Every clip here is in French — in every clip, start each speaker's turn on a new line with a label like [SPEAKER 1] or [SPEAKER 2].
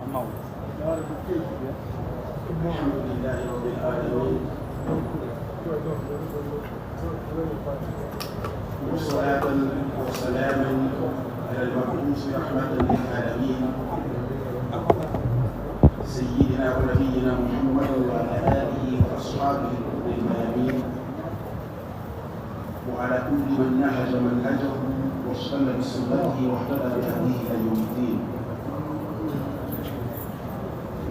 [SPEAKER 1] الحمد لله رب العالمين وصلاة وسلاما على المبعوث رحمة للعالمين سيدنا ونبينا محمد وعلى آله وأصحابه الغر الميامين وعلى كل من نهج منهجه واستنى بسنته واهتدى بهديه إلى يوم الدين.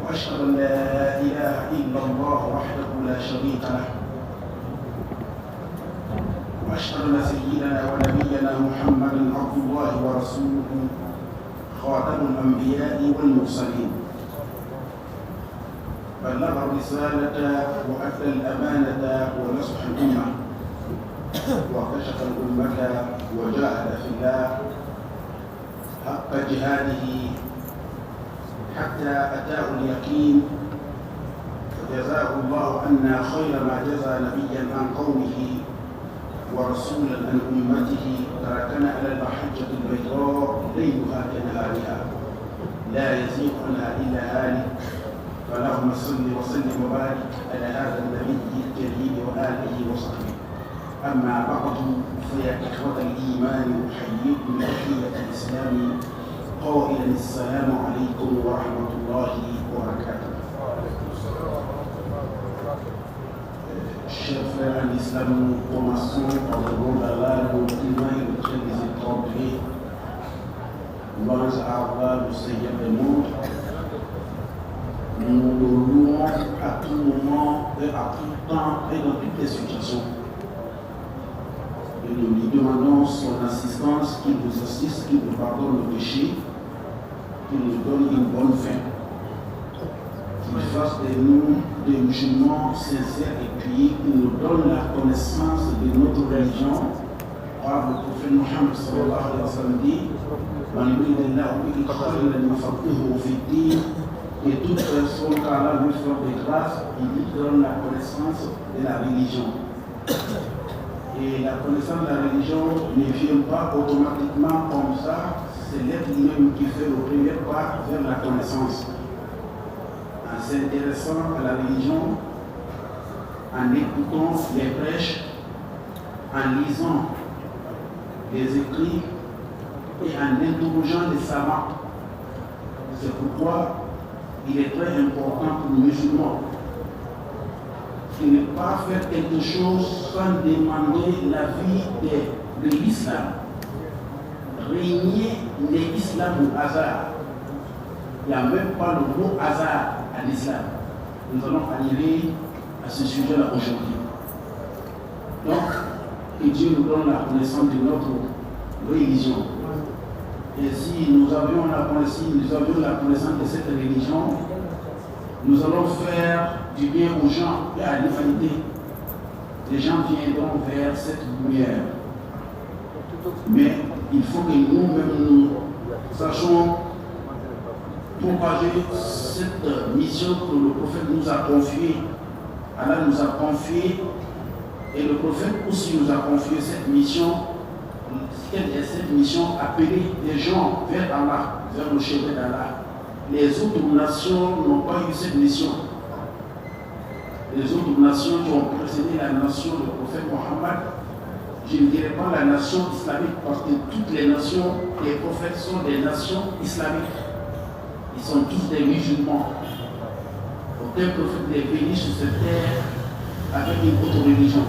[SPEAKER 1] وأشهد أن لا إله إلا الله وحده لا شريك له وأشهد أن سيدنا ونبينا محمدا عبد الله ورسوله خاتم الأنبياء والمرسلين بلغ الرسالة وأدى الأمانة ونصح الأمة وكشف الأمة وجاهد في الله حق جهاده حتى أتاه اليقين فجزاه الله عنا خير ما جزى نبيا عن قومه ورسولا عن أمته تركنا على المحجة البيضاء ليلها كنهارها لا يزيغ عنها إلا هالك فاللهم صل وسلم وبارك على هذا النبي الكريم وآله وصحبه. أما بعد فيا إخوة الإيمان أحييكم بتحية الإسلام قائلا السلام عليكم ورحمة الله وبركاته. Chers frères en islam, nous commençons par le nom d'Allah, le climat et le très déséquilibré. Louange à Allah, le Seigneur des mondes. Nous le louons à tout moment et à tout temps et dans toutes les situations. Et nous lui demandons son assistance, qu'il nous assiste, qu'il nous pardonne le péché, qu'il nous donne une bonne fin, qu'il fasse de nous des musulmans sincères et puis qu'il nous donne la connaissance de notre religion. Par le prophète Mohammed sallallahu alayhi wa sallam dit et toute personne qu'Allah lui fait de grâce, il lui donne la connaissance de la religion. Et la connaissance de la religion ne vient pas automatiquement comme ça, c'est l'être lui-même qui fait le premier pas vers la connaissance. En s'intéressant à la religion, en écoutant les prêches, en lisant les écrits et en interrogeant les savants. C'est pourquoi il est très important pour les musulmans de ne pas faire quelque chose sans demander l'avis de l'islam. Régner l'islam au hasard. Il n'y a même pas le mot hasard à l'islam. Nous allons arriver à ce sujet-là aujourd'hui. Donc, que Dieu nous donne la connaissance de notre religion. Et si nous avions la connaissance de cette religion, nous allons faire du bien aux gens et à l'humanité. Les gens viendront vers cette lumière. Mais il faut que nous-mêmes nous sachions propager cette mission que le prophète nous a confiée. Allah nous a confié et le prophète aussi nous a confié cette mission. Quelle est cette mission? Appeler les gens vers Allah, vers le chemin d'Allah. Les autres nations n'ont pas eu cette mission. Les autres nations qui ont précédé la nation du prophète Mohammed, je ne dirais pas la nation islamique parce que toutes les nations, les prophètes sont des nations islamiques. Ils sont tous des musulmans. Aucun prophète n'est venu sur cette terre avec une autre religion.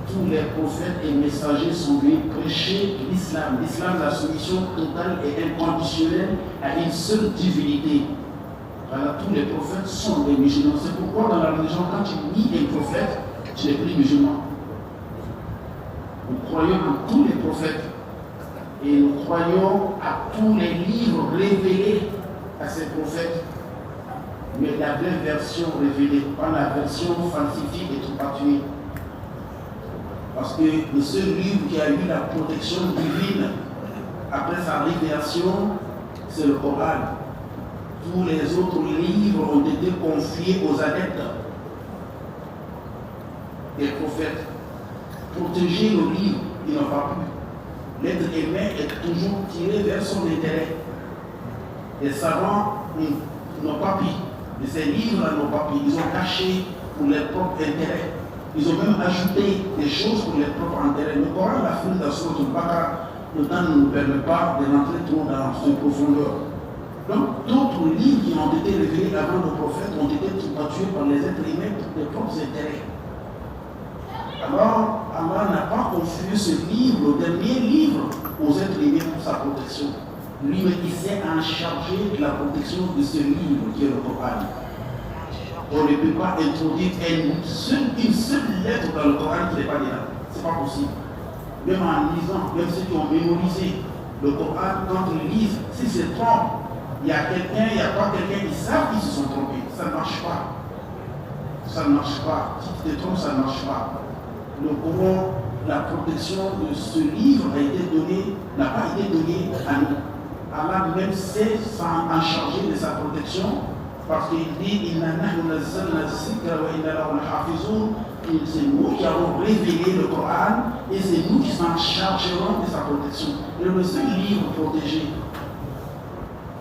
[SPEAKER 1] Tous les prophètes et messagers sont venus prêcher l'islam. L'islam, la soumission totale et inconditionnelle à une seule divinité. Voilà, tous les prophètes sont des musulmans. C'est pourquoi dans la religion, quand tu lis un prophète, tu n'es plus musulman. Nous croyons en tous les prophètes et nous croyons à tous les livres révélés à ces prophètes. Mais la vraie version révélée, pas la version falsifiée et trompeuse. Parce que le seul livre qui a eu la protection divine après sa révélation, c'est le Coran. Tous les autres livres ont été confiés aux adeptes des prophètes. Protéger le livre, ils n'ont pas pu. L'être aimé est toujours tiré vers son intérêt. Les savants n'ont pas pris. Et ces livres-là n'ont pas pris. Ils ont caché pour leurs propres intérêts. Ils ont même ajouté des choses pour leurs propres intérêts. Le Coran l'a fini dans ce Bakara. Le temps ne nous permet pas de rentrer trop dans cette profondeur. Donc, d'autres livres qui ont été révélés avant le prophète ont été tués par les êtres humains pour leurs propres intérêts. Alors, Allah n'a pas confié ce livre, le dernier livre, aux êtres humains pour sa protection. Lui-même, il s'est en chargé de la protection de ce livre qui est le Coran. On ne peut pas introduire une seule lettre dans le Coran qui n'est pas dedans. Ce n'est pas possible. Même en lisant, même ceux qui ont mémorisé le Coran, quand ils lisent, s'ils se trompent, il y a quelqu'un, il n'y a pas quelqu'un, ils savent qu'ils se sont trompés. Ça ne marche pas. Ça ne marche pas. Si tu te trompes, ça ne marche pas. Le Coran, la protection de ce livre n'a pas été donnée à nous. Allah même sait en charger de sa protection parce qu'il dit c'est nous qui avons révélé le Coran et c'est nous qui s'en chargerons de sa protection. Et le seul livre protégé.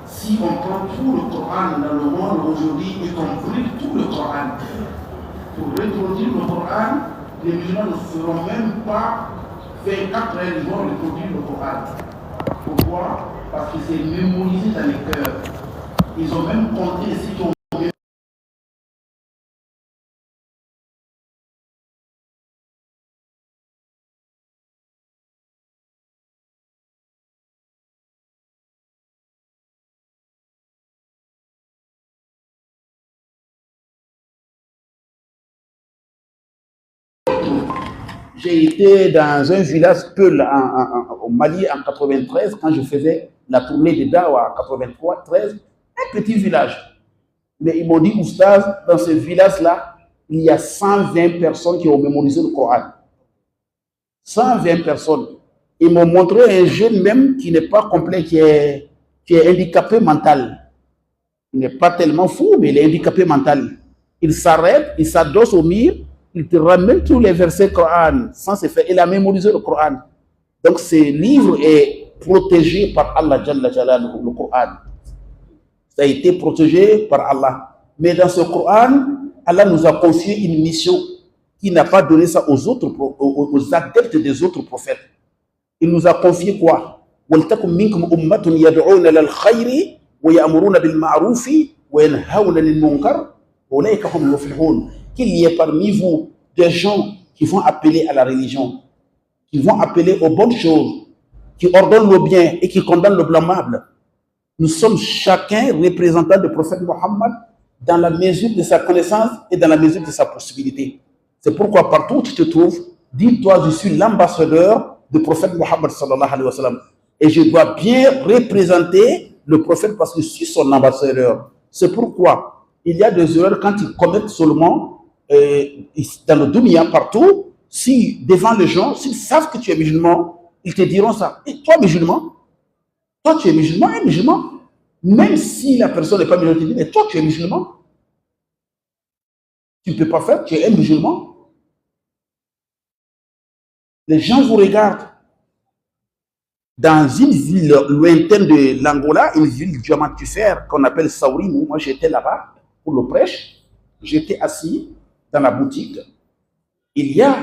[SPEAKER 1] Si on prend tout le Coran dans le monde aujourd'hui et qu'on brûle tout le Coran, pour reproduire le Coran, les musulmans ne feront même pas 24 heures, ils vont reproduire le Coran. Pourquoi? Parce que c'est mémorisé dans les cœurs. Ils ont même compté ceux qui ont J'ai été dans un village Peul au Mali en 93 quand je faisais la tournée de Dawa en 93, un petit village. Mais ils m'ont dit, Oustaz, dans ce village-là, il y a 120 personnes qui ont mémorisé le Coran. 120 personnes. Ils m'ont montré un jeune même qui n'est pas complet, qui est handicapé mental. Il n'est pas tellement fou, mais il est handicapé mental. Il s'arrête, il s'adosse au mur, il te ramène tous les versets Coran sans se faire. Il a mémorisé le Coran. Donc ce livre est protégé par Allah, le Coran. Ça a été protégé par Allah. Mais dans ce Coran, Allah nous a confié une mission qui n'a pas donné ça aux adeptes des autres prophètes. Il nous a confié quoi? Qu'il y ait parmi vous des gens qui vont appeler à la religion, qui vont appeler aux bonnes choses, qui ordonnent le bien et qui condamnent le blâmable. Nous sommes chacun représentant du prophète Mohammed dans la mesure de sa connaissance et dans la mesure de sa possibilité. C'est pourquoi partout où tu te trouves, dis-toi, je suis l'ambassadeur du prophète Mohammed sallallahu alayhi wa sallam. Et je dois bien représenter le prophète parce que je suis son ambassadeur. C'est pourquoi il y a des erreurs quand ils commettent seulement dans le dunya partout. Si devant les gens, s'ils savent que tu es musulman, ils te diront ça. Et toi musulman, toi tu es musulman et musulman. Même si la personne n'est pas musulmane, tu dis, mais toi tu es musulman. Tu ne peux pas faire, tu es un musulman. Les gens vous regardent. Dans une ville lointaine de l'Angola, une ville diamantifère qu'on appelle Saouri, moi j'étais là-bas pour le prêche. J'étais assis dans la boutique. Il y a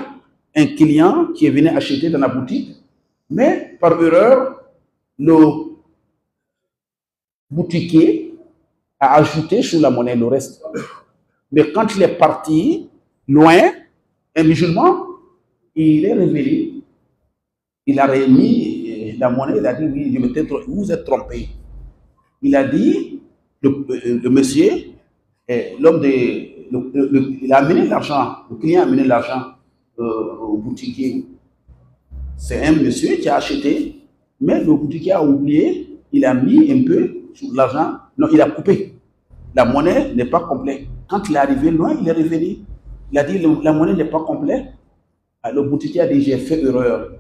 [SPEAKER 1] un client qui est venu acheter dans la boutique, mais par erreur, le boutiquier a ajouté sur la monnaie le reste. Mais quand il est parti, loin, un musulman, il est revenu, il a remis la monnaie, il a dit, oui, vous êtes trompé. Il a dit, le monsieur, l'homme il a amené l'argent, le client a amené l'argent au boutiquier. C'est un monsieur qui a acheté, mais le boutiquier a oublié, il a mis un peu sur l'argent, non, il a coupé. La monnaie n'est pas complète. Quand il est arrivé loin, il est revenu. Il a dit, la monnaie n'est pas complète. Le boutiquier a dit, j'ai fait erreur.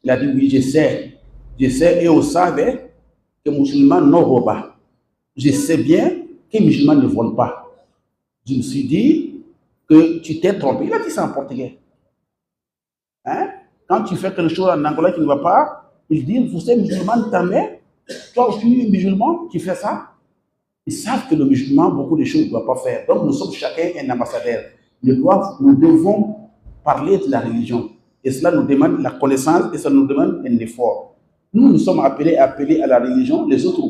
[SPEAKER 1] Il a dit, oui, je sais, et on savait que les musulmans ne volent pas. Je sais bien que les musulmans ne volent pas. Je me suis dit que tu t'es trompé. Il a dit ça en portugais. Hein? Quand tu fais quelque chose en anglais qui ne va pas, il dit, vous êtes musulman também. Toi aussi, musulman, tu fais ça. Ils savent que le musulman, beaucoup de choses ne doit pas faire. Donc nous sommes chacun un ambassadeur. Nous devons parler de la religion. Et cela nous demande la connaissance et ça nous demande un effort. Nous sommes appelés à la religion. Les autres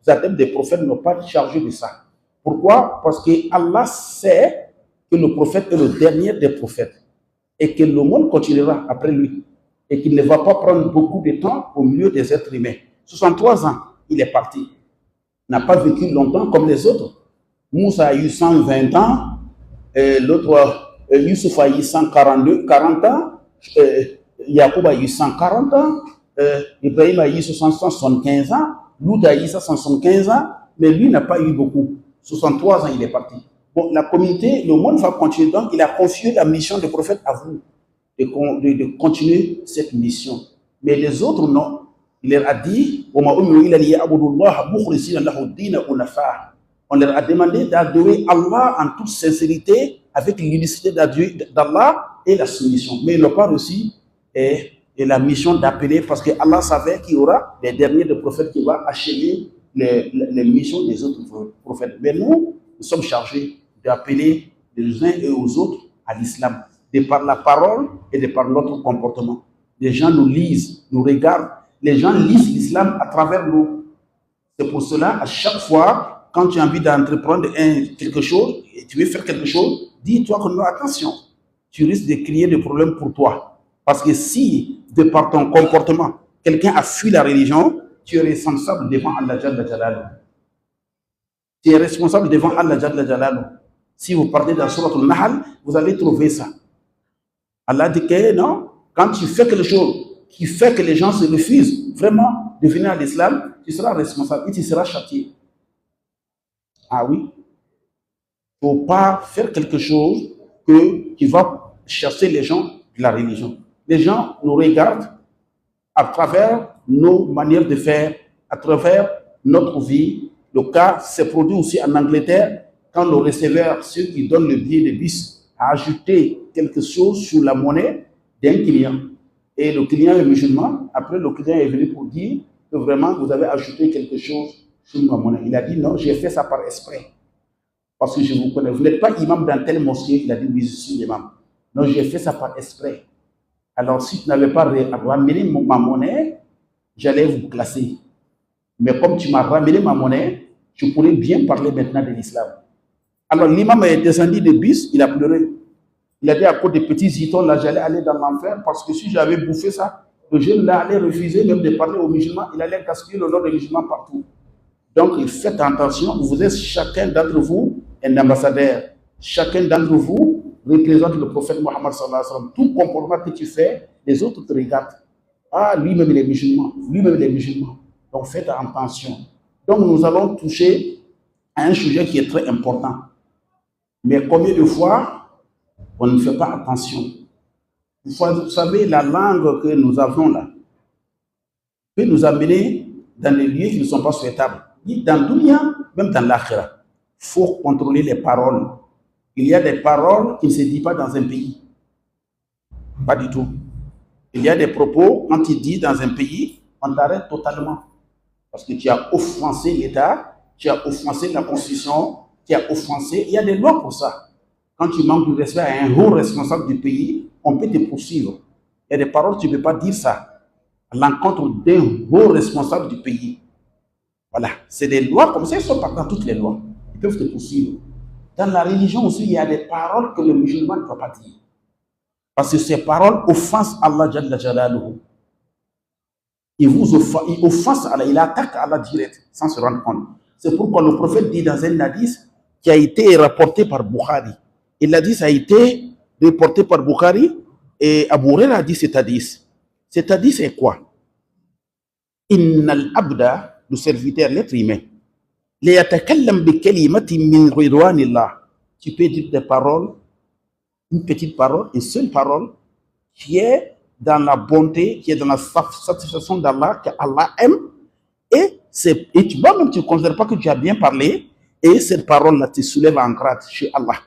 [SPEAKER 1] adeptes des prophètes n'ont pas chargé de ça. Pourquoi? Parce que Allah sait que le prophète est le dernier des prophètes et que le monde continuera après lui et qu'il ne va pas prendre beaucoup de temps au milieu des êtres humains. 63 ans, il est parti. Il n'a pas vécu longtemps comme les autres. Moussa a eu 120 ans, l'autre, Youssouf a eu 40 ans, Yacoub a eu 140 ans, Ibrahim a eu 75 ans, Loud a eu 75 ans, mais lui n'a pas eu beaucoup. 63 ans, il est parti. Bon, la communauté, le monde va continuer. Donc, il a confié la mission du prophète à vous, de continuer cette mission. Mais les autres, non. Il leur a dit, on leur a demandé d'adorer Allah en toute sincérité, avec l'unicité d'Allah et la soumission. Mais ils n'ont pas reçu la mission d'appeler, parce que Allah savait qu'il y aura les derniers des prophètes qui vont achever les missions des autres prophètes. Mais nous sommes chargés d'appeler les uns et aux autres à l'islam, de par la parole et de par notre comportement. Les gens nous lisent, nous regardent. Les gens lisent l'islam à travers nous. C'est pour cela, à chaque fois, quand tu as envie d'entreprendre quelque chose, et tu veux faire quelque chose, dis-toi que non, attention, tu risques de créer des problèmes pour toi. Parce que si, de par ton comportement, quelqu'un a fui la religion, tu es responsable devant Allah Jalla Jalaluhu. Tu es responsable devant Allah Jalla Jalaluhu. Si vous partez dans Surat Al-Nahl, vous allez trouver ça. Allah dit que non, quand tu fais quelque chose qui fait que les gens se refusent vraiment de venir à l'islam, tu seras responsable et tu seras châtié. Ah oui? Il ne faut pas faire quelque chose qui va chasser les gens de la religion. Les gens nous regardent à travers nos manières de faire, à travers notre vie. Le cas s'est produit aussi en Angleterre, quand le receveur, ceux qui donnent le billet de bus, a ajouté quelque chose sur la monnaie d'un client. Et le client est musulman. Après, le client est venu pour dire que vraiment, vous avez ajouté quelque chose sur ma monnaie. Il a dit non, j'ai fait ça par esprit. Parce que je vous connais. Vous n'êtes pas imam dans telle mosquée. Il a dit oui, je suis imam. Non, j'ai fait ça par esprit. Alors, si tu n'avais pas ramené ma monnaie, j'allais vous classer. Mais comme tu m'as ramené ma monnaie, je pourrais bien parler maintenant de l'islam. Alors, l'imam est descendu de bus, il a pleuré. Il a dit à cause des petits zitons, là, j'allais aller dans l'enfer parce que si j'avais bouffé ça, le jeune là allait refuser même de parler aux musulmans, il allait gaspiller le nom des musulmans partout. Donc, faites attention, vous êtes chacun d'entre vous un ambassadeur. Chacun d'entre vous représente le prophète Mohammed sallallahu alayhi wa sallam. Tout comportement que tu fais, les autres te regardent. Ah, lui-même il est musulman, lui-même il est musulman. Donc, faites attention. Donc, nous allons toucher à un sujet qui est très important. Mais combien de fois on ne fait pas attention? Vous savez, la langue que nous avons là peut nous amener dans des lieux qui ne sont pas souhaitables. Dans le dunya, même dans l'akhira, il faut contrôler les paroles. Il y a des paroles qui ne se disent pas dans un pays. Pas du tout. Il y a des propos, quand tu dis dans un pays, on t'arrête totalement. Parce que tu as offensé l'État, tu as offensé la Constitution, tu as offensé. Il y a des lois pour ça. Quand tu manques de respect à un haut responsable du pays, on peut te poursuivre. Il y a des paroles, tu ne peux pas dire ça à l'encontre d'un haut responsable du pays. Voilà, c'est des lois comme ça, ils sont pas dans toutes les lois. Ils peuvent te poursuivre. Dans la religion aussi, il y a des paroles que le musulman ne peut pas dire. Parce que ces paroles offensent Allah Jalla Jalaluhu. Il offense Allah, il attaque Allah direct, sans se rendre compte. C'est pourquoi le prophète dit dans un hadith qui a été rapporté par Bukhari. Et l'hadith a été reporté par Bukhari et Abu Huraira a dit cet hadith. Cet hadith c'est quoi? Innal abda, le serviteur, l'être humain, liyatakallam bi kalimatin min ridwanillah. Tu peux dire des paroles, une petite parole, une seule parole, qui est dans la bonté, qui est dans la satisfaction d'Allah, que Allah aime, et toi-même tu ne considères pas que tu as bien parlé, et cette parole-là te soulève en grade chez Allah.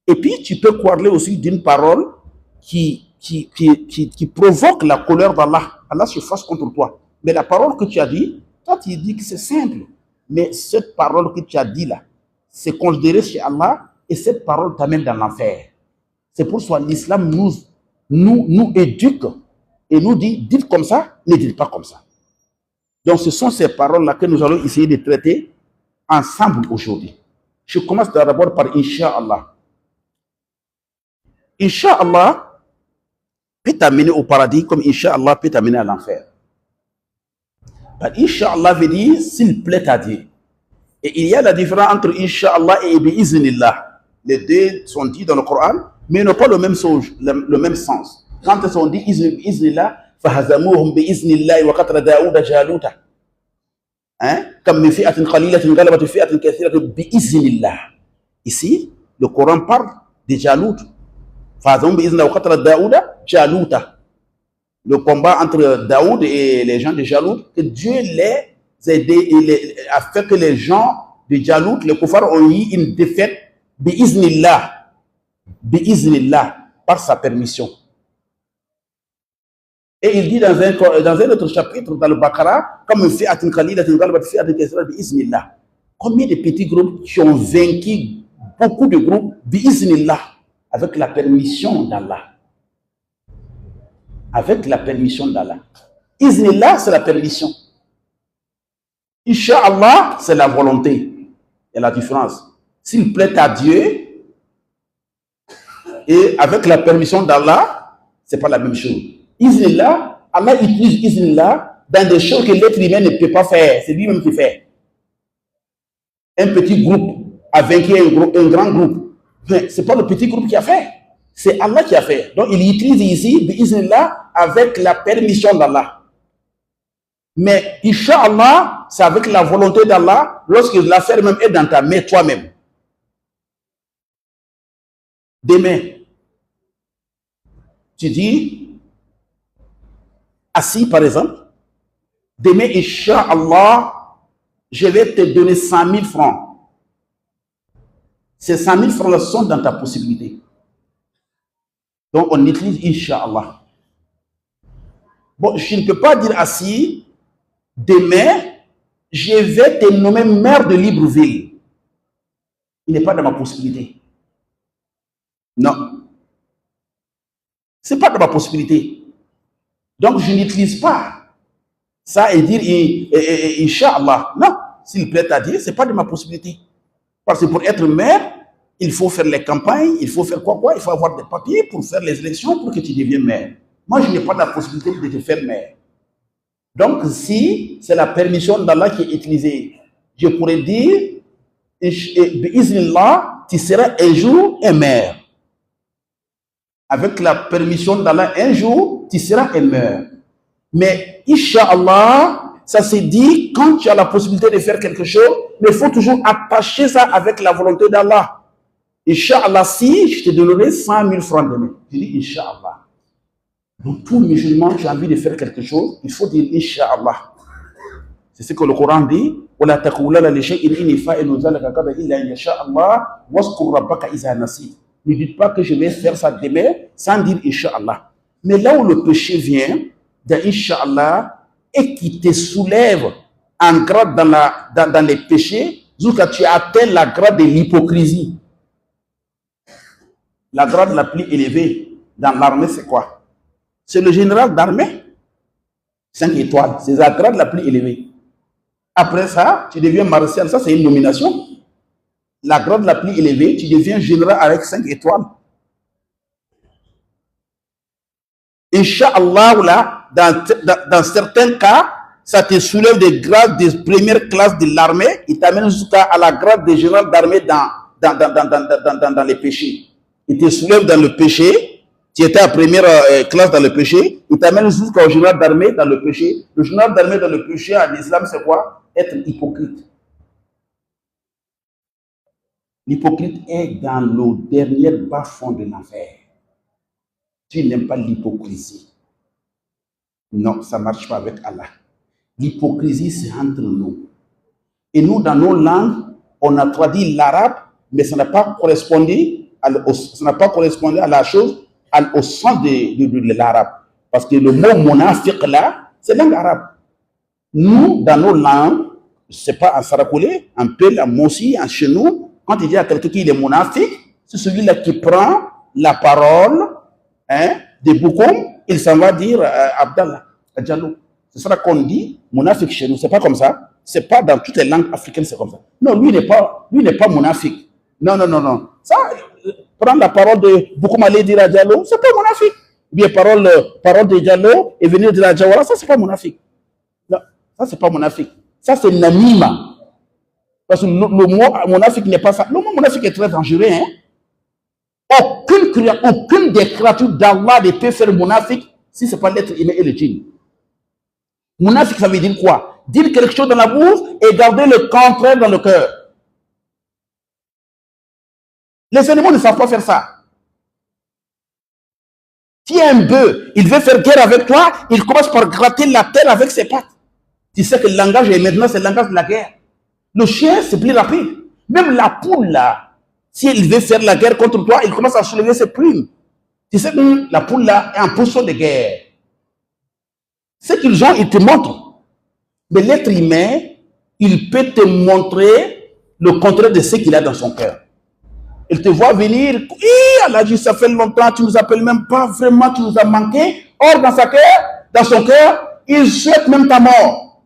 [SPEAKER 1] Et puis tu peux parler aussi d'une parole qui provoque la colère d'Allah. Allah se fâche contre toi. Mais la parole que tu as dit,
[SPEAKER 2] Toi, tu dis que c'est simple. Mais cette parole que tu as dit là, c'est considéré chez Allah et cette parole t'amène dans l'enfer. C'est pour ça que l'islam nous éduque et nous dit, dites comme ça, ne dites pas comme ça. Donc, ce sont ces paroles-là que nous allons essayer de traiter ensemble aujourd'hui. Je commence d'abord par Inch'Allah. Inch'Allah peut t'amener au paradis comme Inch'Allah peut t'amener à l'enfer. Inch'Allah veut dire s'il plaît à Dieu. Et il y a la différence entre Inch'Allah et Bi'iznillah. Les deux sont dits dans le Coran, mais ils n'ont pas le même sens. Quand ils sont dit Bi'iznillah, فَهَزَمُوهُمْ بِإِذْنِ وَقَتْلَ دَاوُودَ جَالُوتَ. Comme من فئة قليلة غلبت فئة كثيرة بإذن الله. Ici, le Coran parle de Jalout. فَهَزَمُوهُمْ بِإِذْنِ اللَّهِ وَقَتْلَ دَاوُودَ جَالُوتَ. Le combat entre Daoud et les gens de Jalout, que Dieu les a aidés, a fait que les gens de Jalout, les kuffars, ont eu une défaite bi'iznillah, par sa permission. Et il dit dans un autre chapitre, dans le Baqarah, comme combien de petits groupes qui ont vaincu beaucoup de groupes bi'iznillah, avec la permission d'Allah. Avec la permission d'Allah. Iznillah, c'est la permission. Inch'Allah, c'est la volonté. Il y a la différence. S'il plaît à Dieu, et avec la permission d'Allah, c'est pas la même chose. Iznillah, Allah utilise Iznillah dans des choses que l'être humain ne peut pas faire. C'est lui-même qui fait. Un petit groupe a vaincu un grand groupe. Mais ce n'est pas le petit groupe qui a fait. C'est Allah qui a fait. Donc, il utilise ici, Iznillah, avec la permission d'Allah. Mais, Inch'Allah, c'est avec la volonté d'Allah, lorsque l'affaire même est dans ta main, toi-même. Demain, tu dis, assis par exemple, demain, Inch'Allah, je vais te donner 100 000 francs. Ces 100 000 francs-là sont dans ta possibilité. Donc, on utilise Inch'Allah. Bon, je ne peux pas dire assis, demain, je vais te nommer maire de Libreville. Il n'est pas dans ma possibilité. Non. Ce n'est pas dans ma possibilité. Donc, je n'utilise pas ça et dire Inch'Allah. Non. S'il plaît à dire, ce n'est pas de ma possibilité. Parce que pour être maire, il faut faire les campagnes, il faut faire quoi, il faut avoir des papiers pour faire les élections pour que tu deviennes maire. Moi, je n'ai pas la possibilité de te faire maire. Donc, si c'est la permission d'Allah qui est utilisée, je pourrais dire, Bi'iznillah, tu seras un jour un maire. Avec la permission d'Allah, un jour, tu seras un maire. Mais, Inch'Allah, ça se dit, quand tu as la possibilité de faire quelque chose, il faut toujours attacher ça avec la volonté d'Allah. Inch'Allah, si je te donnerai 100 000 francs demain, je dis Inch'Allah. Donc, tout musulman qui a envie de faire quelque chose, il faut dire Inch'Allah. C'est ce que le Coran dit. Ne dites pas que je vais faire ça demain sans dire Inch'Allah. Mais là où le péché vient, d'Inch'Allah, et qui te soulève en grade dans les péchés, jusqu'à tu atteins la grade de l'hypocrisie. La grade la plus élevée dans l'armée, c'est quoi? C'est le général d'armée. 5 étoiles. C'est la grade la plus élevée. Après ça, tu deviens maréchal. Ça, c'est une nomination. La grade la plus élevée, tu deviens général avec 5 étoiles. Inch'Allah, là, dans certains cas, ça te soulève des grades de première classe de l'armée. Il t'amène jusqu'à la grade de général d'armée dans les péchés. Il te soulève dans le péché, tu étais à première classe dans le péché, il t'amène jusqu'au général d'armée dans le péché. Le général d'armée dans le péché en islam, c'est quoi? Être hypocrite. L'hypocrite est dans le dernier bas-fond de l'enfer. Tu n'aimes pas l'hypocrisie. Non, ça ne marche pas avec Allah. L'hypocrisie, c'est entre nous. Et nous, dans nos langues, on a traduit l'arabe, mais ça n'a pas correspondu à la chose, au sens de l'arabe. Parce que le mot monafiq là, c'est langue arabe. Nous, dans nos langues, c'est pas en Sarakoulé, en Pel, en Mossi, en chez nous, quand il dit à quelqu'un qui est monafique, c'est celui-là qui prend la parole de Boukoum, il s'en va dire Abdallah, Adjalo. C'est ça qu'on dit, monafique chez nous. C'est pas comme ça. C'est pas dans toutes les langues africaines, c'est comme ça. Non, lui n'est pas monafique. Non. Ça, prendre la parole de Boukoum aller dire à Diallo, c'est pas monafique. Bien, parole de Diallo et venir dire à Diawara, ça, c'est pas monafique. Non, ça, c'est pas monafique. Ça, c'est namima. Parce que le mot monafique n'est pas ça. Le mot monafique est très dangereux. Hein? Aucune des créatures d'Allah ne peut faire monafique si ce n'est pas l'être humain et le djinn. Monafique, ça veut dire quoi? Dire quelque chose dans la bouche et garder le contraire dans le cœur. Les animaux ne savent pas faire ça. Si un bœuf, il veut faire guerre avec toi, il commence par gratter la terre avec ses pattes. Tu sais que le langage est maintenant, c'est le langage de la guerre. Le chien, c'est plus rapide. Même la poule, là, si il veut faire la guerre contre toi, il commence à soulever ses plumes. Tu sais que la poule, là, est en position de guerre. Ce qu'ils ont, ils te montrent. Mais l'être humain, il peut te montrer le contraire de ce qu'il a dans son cœur. Il te voit venir, Allah dit, ça fait longtemps, tu ne nous appelles même pas, vraiment, tu nous as manqué. Or, dans son cœur, il souhaite même ta mort.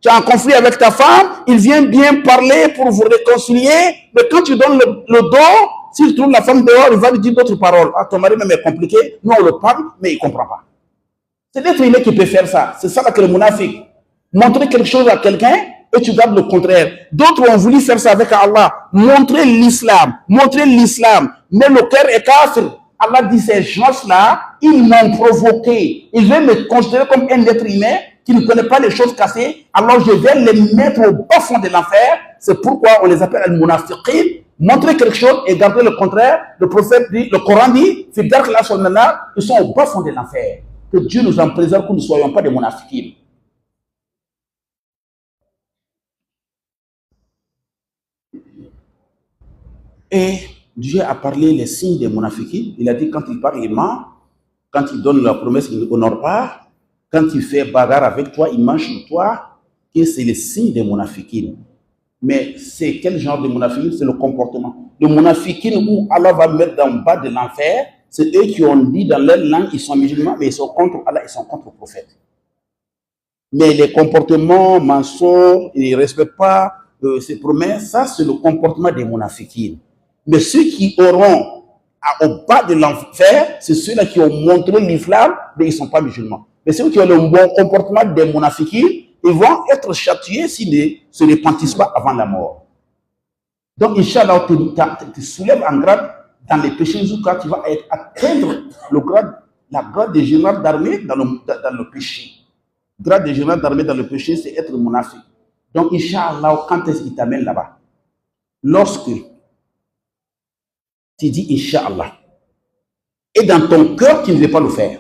[SPEAKER 2] Tu as un conflit avec ta femme, il vient bien parler pour vous réconcilier, mais quand tu donnes le dos, s'il trouve la femme dehors, il va lui dire d'autres paroles. Ah, ton mari même est compliqué, nous on le parle, mais il ne comprend pas. C'est l'être humain qui peut faire ça. C'est ça là que le monafique. Montrer quelque chose à quelqu'un et tu gardes le contraire. D'autres ont voulu faire ça avec Allah. Montrer l'islam. Mais le cœur est kafir. Allah dit, ces gens-là, ils m'ont provoqué. Ils veulent me considérer comme un être humain qui ne connaît pas les choses cassées. Alors je vais les mettre au bas fond de l'enfer. C'est pourquoi on les appelle al-munafiqin. Montrer quelque chose et garder le contraire. Le prophète dit, le Coran dit, ils sont au bas fond de l'enfer. Que Dieu nous en préserve, que nous ne soyons pas des munafiqin. Et Dieu a parlé les signes des munafiqin. Il a dit quand il parle, il ment. Quand il donne la promesse, il n'honore pas. Quand il fait bagarre avec toi, il mange sur toi. Et c'est le signe des munafiqin. Mais c'est quel genre de munafiqin? C'est le comportement. Le munafiqin où Allah va mettre dans le bas de l'enfer, c'est eux qui ont dit dans leur langue, ils sont musulmans, mais ils sont contre Allah, ils sont contre le prophète. Mais les comportements mensonges, ils ne respectent pas ces promesses, ça c'est le comportement des munafiqin. Mais ceux qui auront au bas de l'enfer, c'est ceux-là qui ont montré l'islam, mais ils ne sont pas musulmans. Mais ceux qui ont le bon comportement des munafiqin, ils vont être châtiés s'ils ne se repentissent pas avant la mort. Donc, Inch'Allah, tu soulèves en grade dans les péchés jusqu'à tu vas atteindre la grade de général d'armée dans le péché. Grade de général d'armée dans le péché, c'est être munafiq. Donc, Inch'Allah, quand est-ce qu'il t'amène là-bas? Lorsque tu dis Inch'Allah, et dans ton cœur, tu ne veux pas le faire.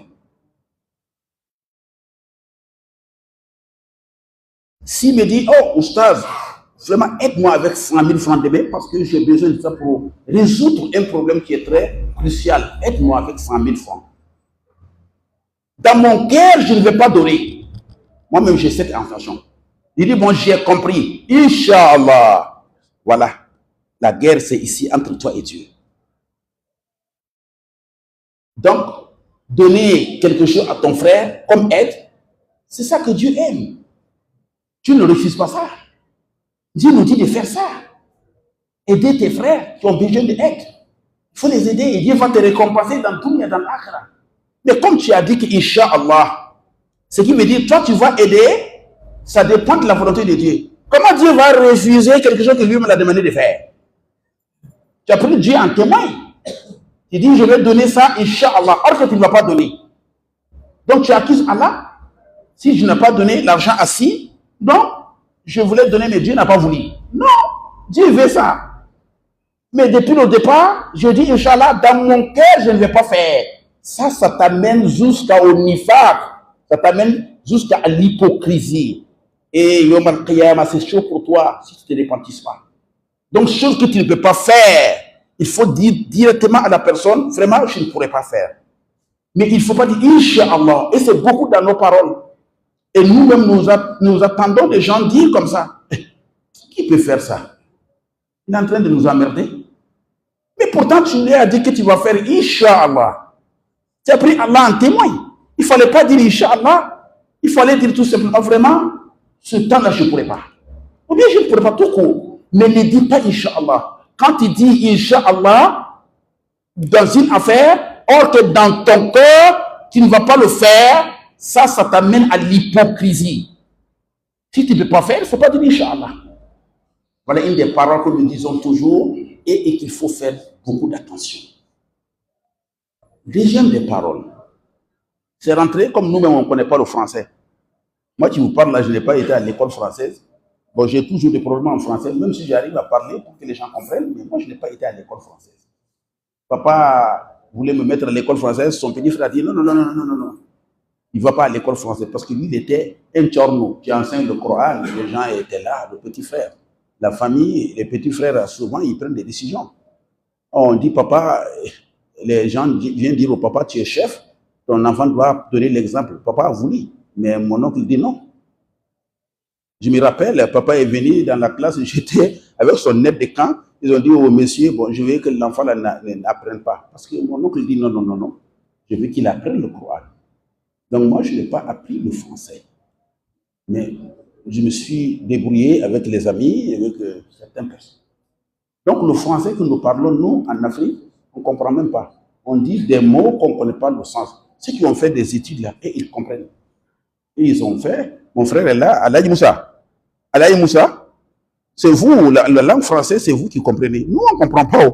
[SPEAKER 2] S'il me dit, oh, Oustaz, vraiment aide-moi avec 100 000 francs demain parce que j'ai besoin de ça pour résoudre un problème qui est très crucial. Aide-moi avec 100 000 francs. Dans mon cœur, je ne vais pas donner. Moi-même, j'ai cette intention. Il dit, bon, j'ai compris. Inch'Allah. Voilà. La guerre, c'est ici entre toi et Dieu. Donc, donner quelque chose à ton frère comme aide, c'est ça que Dieu aime. Tu ne refuses pas ça. Dieu nous dit de faire ça. Aider tes frères qui ont besoin d'aide. Il faut les aider et Dieu va te récompenser dans tout et dans l'akhira. Mais comme tu as dit que Inch'Allah, ce qui veut dire, toi tu vas aider, ça dépend de la volonté de Dieu. Comment Dieu va refuser quelque chose que lui me l'a demandé de faire? Tu as pris Dieu en témoin. Tu dis, je vais donner ça, Inch'Allah, alors que tu ne vas pas donner. Donc tu accuses Allah. Si je n'ai pas donné l'argent assis, non, je voulais donner, mais Dieu n'a pas voulu. Non, Dieu veut ça. Mais depuis le départ, je dis, Inch'Allah, dans mon cœur, je ne vais pas faire. Ça t'amène jusqu'au nifaq. Ça t'amène jusqu'à l'hypocrisie. Et Yom al-Qiyamah, c'est chaud pour toi si tu ne te repentisses pas. Donc, chose que tu ne peux pas faire, il faut dire directement à la personne, vraiment, je ne pourrais pas faire. Mais il ne faut pas dire, Inch'Allah. Et c'est beaucoup dans nos paroles. Et nous-mêmes, nous attendons des gens dire comme ça. Qui peut faire ça? Il est en train de nous emmerder. Mais pourtant, tu lui as dit que tu vas faire Inch'Allah. Tu as pris Allah en témoin. Il ne fallait pas dire Inch'Allah. Il fallait dire tout simplement, vraiment, ce temps-là, je ne pourrais pas. Ou bien je ne pourrais pas tout court. Mais ne dis pas Inch'Allah. Quand tu dis Inch'Allah, dans une affaire, or que dans ton cœur, tu ne vas pas le faire, ça t'amène à l'hypocrisie. Si tu ne peux pas faire, il ne faut pas dire Inch'Allah. Voilà une des paroles que nous disons toujours et qu'il faut faire beaucoup d'attention. Deuxième des paroles, c'est rentrer comme nous-mêmes, on ne connaît pas le français. Moi qui vous parle là, je n'ai pas été à l'école française. Bon, j'ai toujours des problèmes en français, même si j'arrive à parler pour que les gens comprennent, mais moi je n'ai pas été à l'école française. Papa voulait me mettre à l'école française, son petit frère a dit non. Il ne va pas à l'école française parce que lui, il était un tchorno qui enseigne le Coran. Les gens étaient là, le petit frère. La famille, les petits frères, souvent, ils prennent des décisions. On dit, papa, les gens viennent dire au papa, tu es chef, ton enfant doit donner l'exemple. Papa a voulu, mais mon oncle dit non. Je me rappelle, papa est venu dans la classe, j'étais avec son aide de camp. Ils ont dit au monsieur, bon, je veux que l'enfant n'apprenne pas. Parce que mon oncle dit non. Je veux qu'il apprenne le Coran. Donc moi, je n'ai pas appris le français. Mais je me suis débrouillé avec les amis, avec certaines personnes. Donc le français que nous parlons, nous, en Afrique, on ne comprend même pas. On dit des mots qu'on ne connaît pas le sens. Ceux qui ont fait des études là, et ils comprennent. Et ils ont fait, mon frère est là, Alaï Moussa. Alaï Moussa, c'est vous, la langue française, c'est vous qui comprenez. Nous, on ne comprend pas.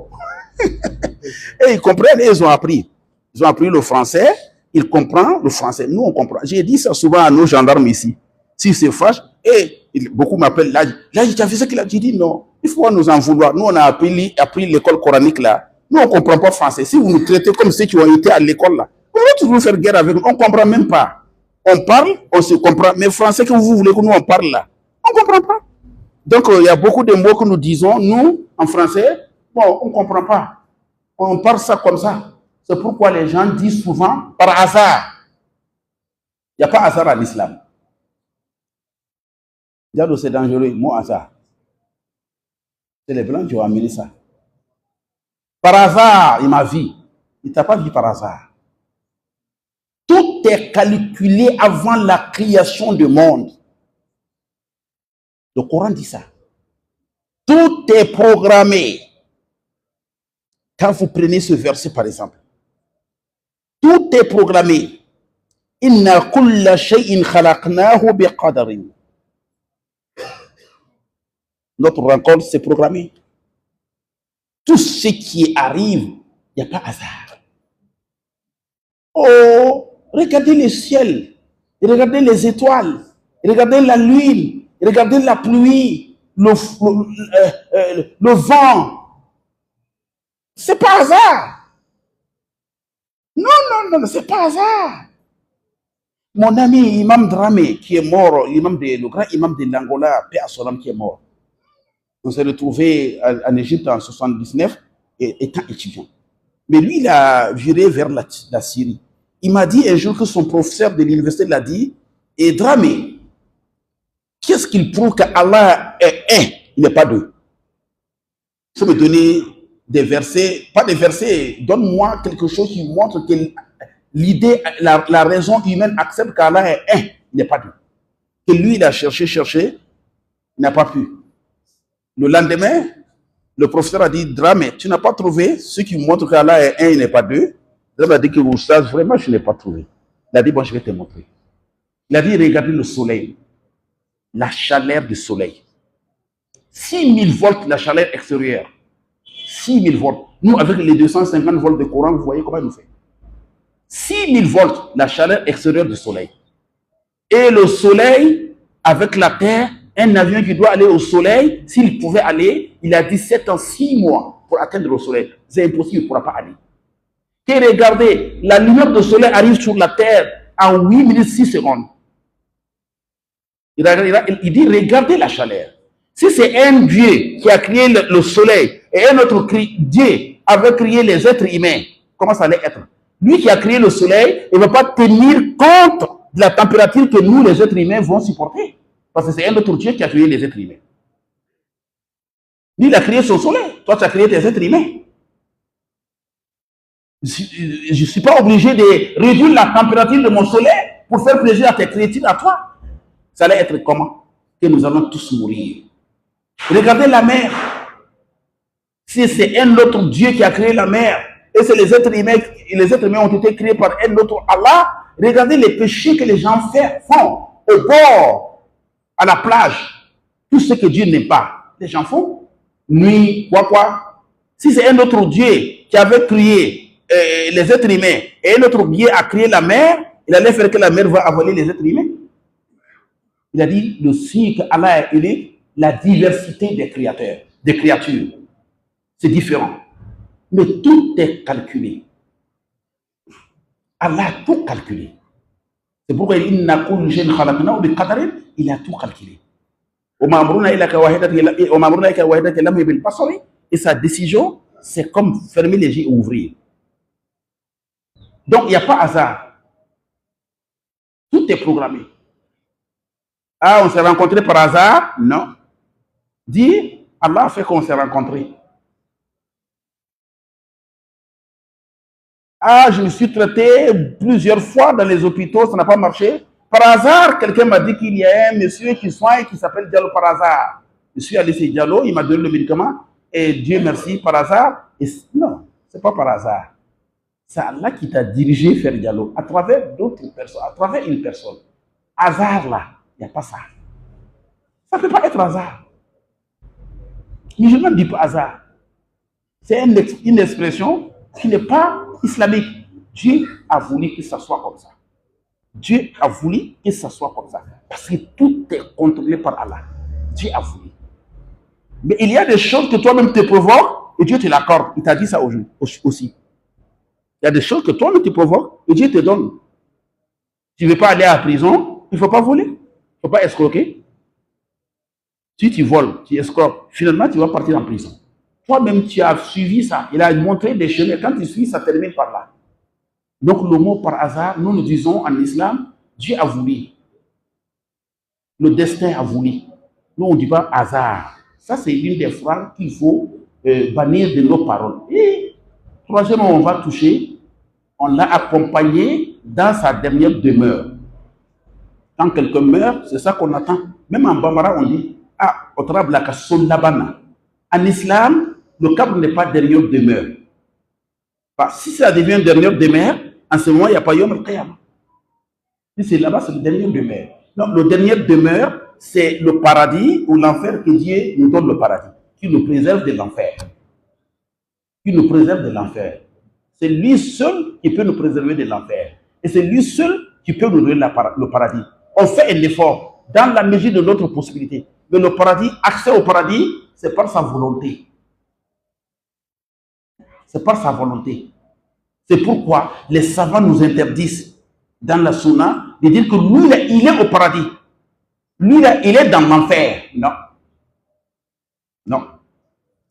[SPEAKER 2] Et ils comprennent et ils ont appris. Ils ont appris le français, ils comprennent le français. Nous, on comprend. J'ai dit ça souvent à nos gendarmes ici. S'ils se fâchent, et beaucoup m'appellent là, tu as fait ce qu'il a dit, non. Il faut nous en vouloir. Nous, on a appris l'école coranique là. Nous, on ne comprend pas français. Si vous nous traitez comme ceux qui ont été à l'école là, on va toujours faire guerre avec nous. On ne comprend même pas. On parle, on se comprend. Mais français que vous voulez que nous on parle là, on ne comprend pas. Donc, il y a beaucoup de mots que nous disons, nous, en français, bon, on ne comprend pas. On parle ça comme ça. C'est pourquoi les gens disent souvent par hasard. Il n'y a pas hasard à l'islam. Diado, c'est dangereux, mot hasard. C'est les blancs qui ont amené ça. Par hasard, il m'a vu. Il ne t'a pas vu par hasard. Tout est calculé avant la création du monde. Le Coran dit ça. Tout est programmé. Quand vous prenez ce verset, par exemple, tout est programmé. Inna kulla shay'in khalaqnahu biqadarin. Notre rencontre, c'est programmé. Tout ce qui arrive, il n'y a pas hasard. Oh, regardez le ciel, regardez les étoiles, regardez la lune, regardez la pluie, le vent. C'est pas hasard. Non, c'est pas hasard. Mon ami Imam Dramé, qui est mort, le grand imam de l'Angola, Paix à son âme, qui est mort. On s'est retrouvé en Égypte en 79, étant étudiant. Mais lui, il a viré vers la Syrie. Il m'a dit un jour que son professeur de l'université l'a dit, et Dramé, qu'est-ce qu'il prouve qu'Allah est un, il n'est pas deux? Il faut me donner des versets, pas des versets, donne-moi quelque chose qui montre que l'idée, la raison humaine accepte qu'Allah est un, il n'est pas deux. Que lui, il a cherché, il n'a pas pu. Le lendemain, le professeur a dit, Dramé, tu n'as pas trouvé ce qui montre qu'Allah est un, il n'est pas deux. Dramé a dit que Oustaz, vraiment, je n'ai pas trouvé. Il a dit, bon, je vais te montrer. Il a dit, regardez le soleil, la chaleur du soleil. 6000 volts la chaleur extérieure. 6000 volts. Nous, avec les 250 volts de courant, vous voyez comment il nous fait. 6000 volts la chaleur extérieure du soleil. Et le soleil, avec la terre, un avion qui doit aller au soleil, s'il pouvait aller, il a 17 ans, 6 mois pour atteindre le soleil. C'est impossible, il ne pourra pas aller. Et regardez, la lumière du soleil arrive sur la terre en 8 minutes 6 secondes. Il dit, regardez la chaleur. Si c'est un Dieu qui a créé le soleil et un autre Dieu avait créé les êtres humains, comment ça allait être? Lui qui a créé le soleil, il ne va pas tenir compte de la température que nous, les êtres humains, vont supporter. Parce que c'est un autre Dieu qui a créé les êtres humains. Lui, il a créé son soleil. Toi, tu as créé tes êtres humains. Je ne suis pas obligé de réduire la température de mon soleil pour faire plaisir à tes créatures, à toi. Ça allait être comment? Que nous allons tous mourir. Regardez la mer. Si c'est un autre Dieu qui a créé la mer, et c'est les êtres humains ont été créés par un autre Allah, regardez les péchés que les gens font au bord, à la plage. Tout ce que Dieu n'aime pas, les gens font. Nuit, quoi. Si c'est un autre Dieu qui avait créé les êtres humains, et un autre Dieu a créé la mer, il allait faire que la mer va avaler les êtres humains. Il a dit, le signe qu'Allah a élu, la diversité des créatures. C'est différent. Mais tout est calculé. Allah a tout calculé. C'est pourquoi il a tout calculé. Et sa décision, c'est comme fermer les yeux et ouvrir. Donc, il n'y a pas hasard. Tout est programmé. Ah, on s'est rencontrés par hasard? Non. Dis, Allah a fait qu'on s'est rencontrés. Ah, je me suis traité plusieurs fois dans les hôpitaux, ça n'a pas marché. Par hasard, quelqu'un m'a dit qu'il y a un monsieur qui soigne qui s'appelle Diallo par hasard. Je suis allé chez Diallo, il m'a donné le médicament et Dieu merci, par hasard. Et non, ce n'est pas par hasard. C'est Allah qui t'a dirigé vers Diallo à travers d'autres personnes, à travers une personne. Hasard là, il n'y a pas ça. Ça ne peut pas être hasard. Mais je ne dis pas hasard. C'est une expression qui n'est pas islamique. Dieu a voulu que ça soit comme ça. Dieu a voulu que ça soit comme ça. Parce que tout est contrôlé par Allah. Dieu a voulu. Mais il y a des choses que toi-même te provoques et Dieu te l'accorde. Il t'a dit ça aussi. Il y a des choses que toi-même te provoques et Dieu te donne. Tu ne veux pas aller à la prison, il ne faut pas voler. Il ne faut pas escroquer. Si tu voles, tu escroques, finalement tu vas partir en prison. Toi-même, tu as suivi ça. Il a montré des chemins. Quand tu suis, ça termine par là. Donc, le mot par hasard, nous disons en islam, Dieu a voulu. Le destin a voulu. Nous, on ne dit pas hasard. Ça, c'est l'une des phrases qu'il faut bannir de nos paroles. Et troisièmement, on va toucher, on l'a accompagné dans sa dernière demeure. Quand quelqu'un meurt, c'est ça qu'on attend. Même en Bambara, on dit, ah, au travail, la kasson labana. En islam, le cadre n'est pas dernière demeure. Parce que si ça devient dernière demeure, en ce moment, il n'y a pas Yom al-Qiyamah. Si c'est là-bas, c'est le dernier demeure. Donc, le dernier demeure, c'est le paradis ou l'enfer que Dieu nous donne le paradis, qui nous préserve de l'enfer. Qui nous préserve de l'enfer. C'est lui seul qui peut nous préserver de l'enfer. Et c'est lui seul qui peut nous donner le paradis. On fait un effort dans la mesure de notre possibilité. Mais le paradis, accès au paradis, c'est par sa volonté. C'est par sa volonté. C'est pourquoi les savants nous interdisent dans la sunna de dire que lui, il est au paradis. Lui, il est dans l'enfer. Non. Non.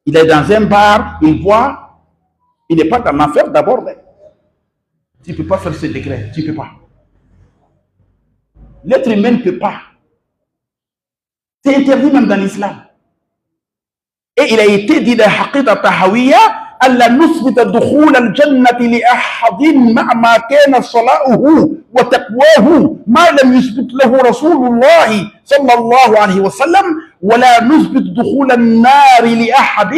[SPEAKER 2] Il est dans un bar, il boit. Il n'est pas dans l'enfer d'abord. Tu ne peux pas faire ce décret. Tu ne peux pas. L'être humain ne peut pas. C'est interdit même dans l'islam. Et il a été dit dans Haqida Tahawiyya, ألا نثبت دخول الجنة لأحد مع ما كان صلاؤه وتقواه ما لم يثبت له رسول الله صلى الله عليه وسلم ولا نثبت دخول النار لأحد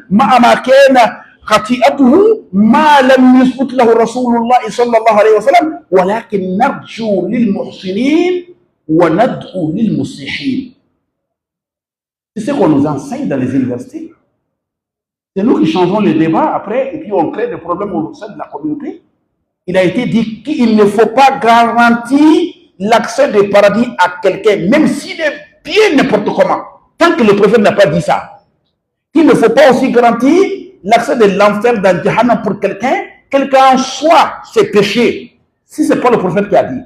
[SPEAKER 2] مع ما كان خطيئته ما لم يثبت له رسول الله صلى الله عليه وسلم ولكن نرجو للمحسنين وندعو للمصلحين. C'est ce qu'on nous enseigne dans les universités. C'est nous qui changeons le débat après et puis on crée des problèmes au sein de la communauté. Il a été dit qu'il ne faut pas garantir l'accès du paradis à quelqu'un, même s'il est bien n'importe comment, tant que le prophète n'a pas dit ça. Il ne faut pas aussi garantir l'accès de l'enfer dans Jahannam pour quelqu'un, quel qu'en soit ses péchés, si ce n'est pas le prophète qui a dit.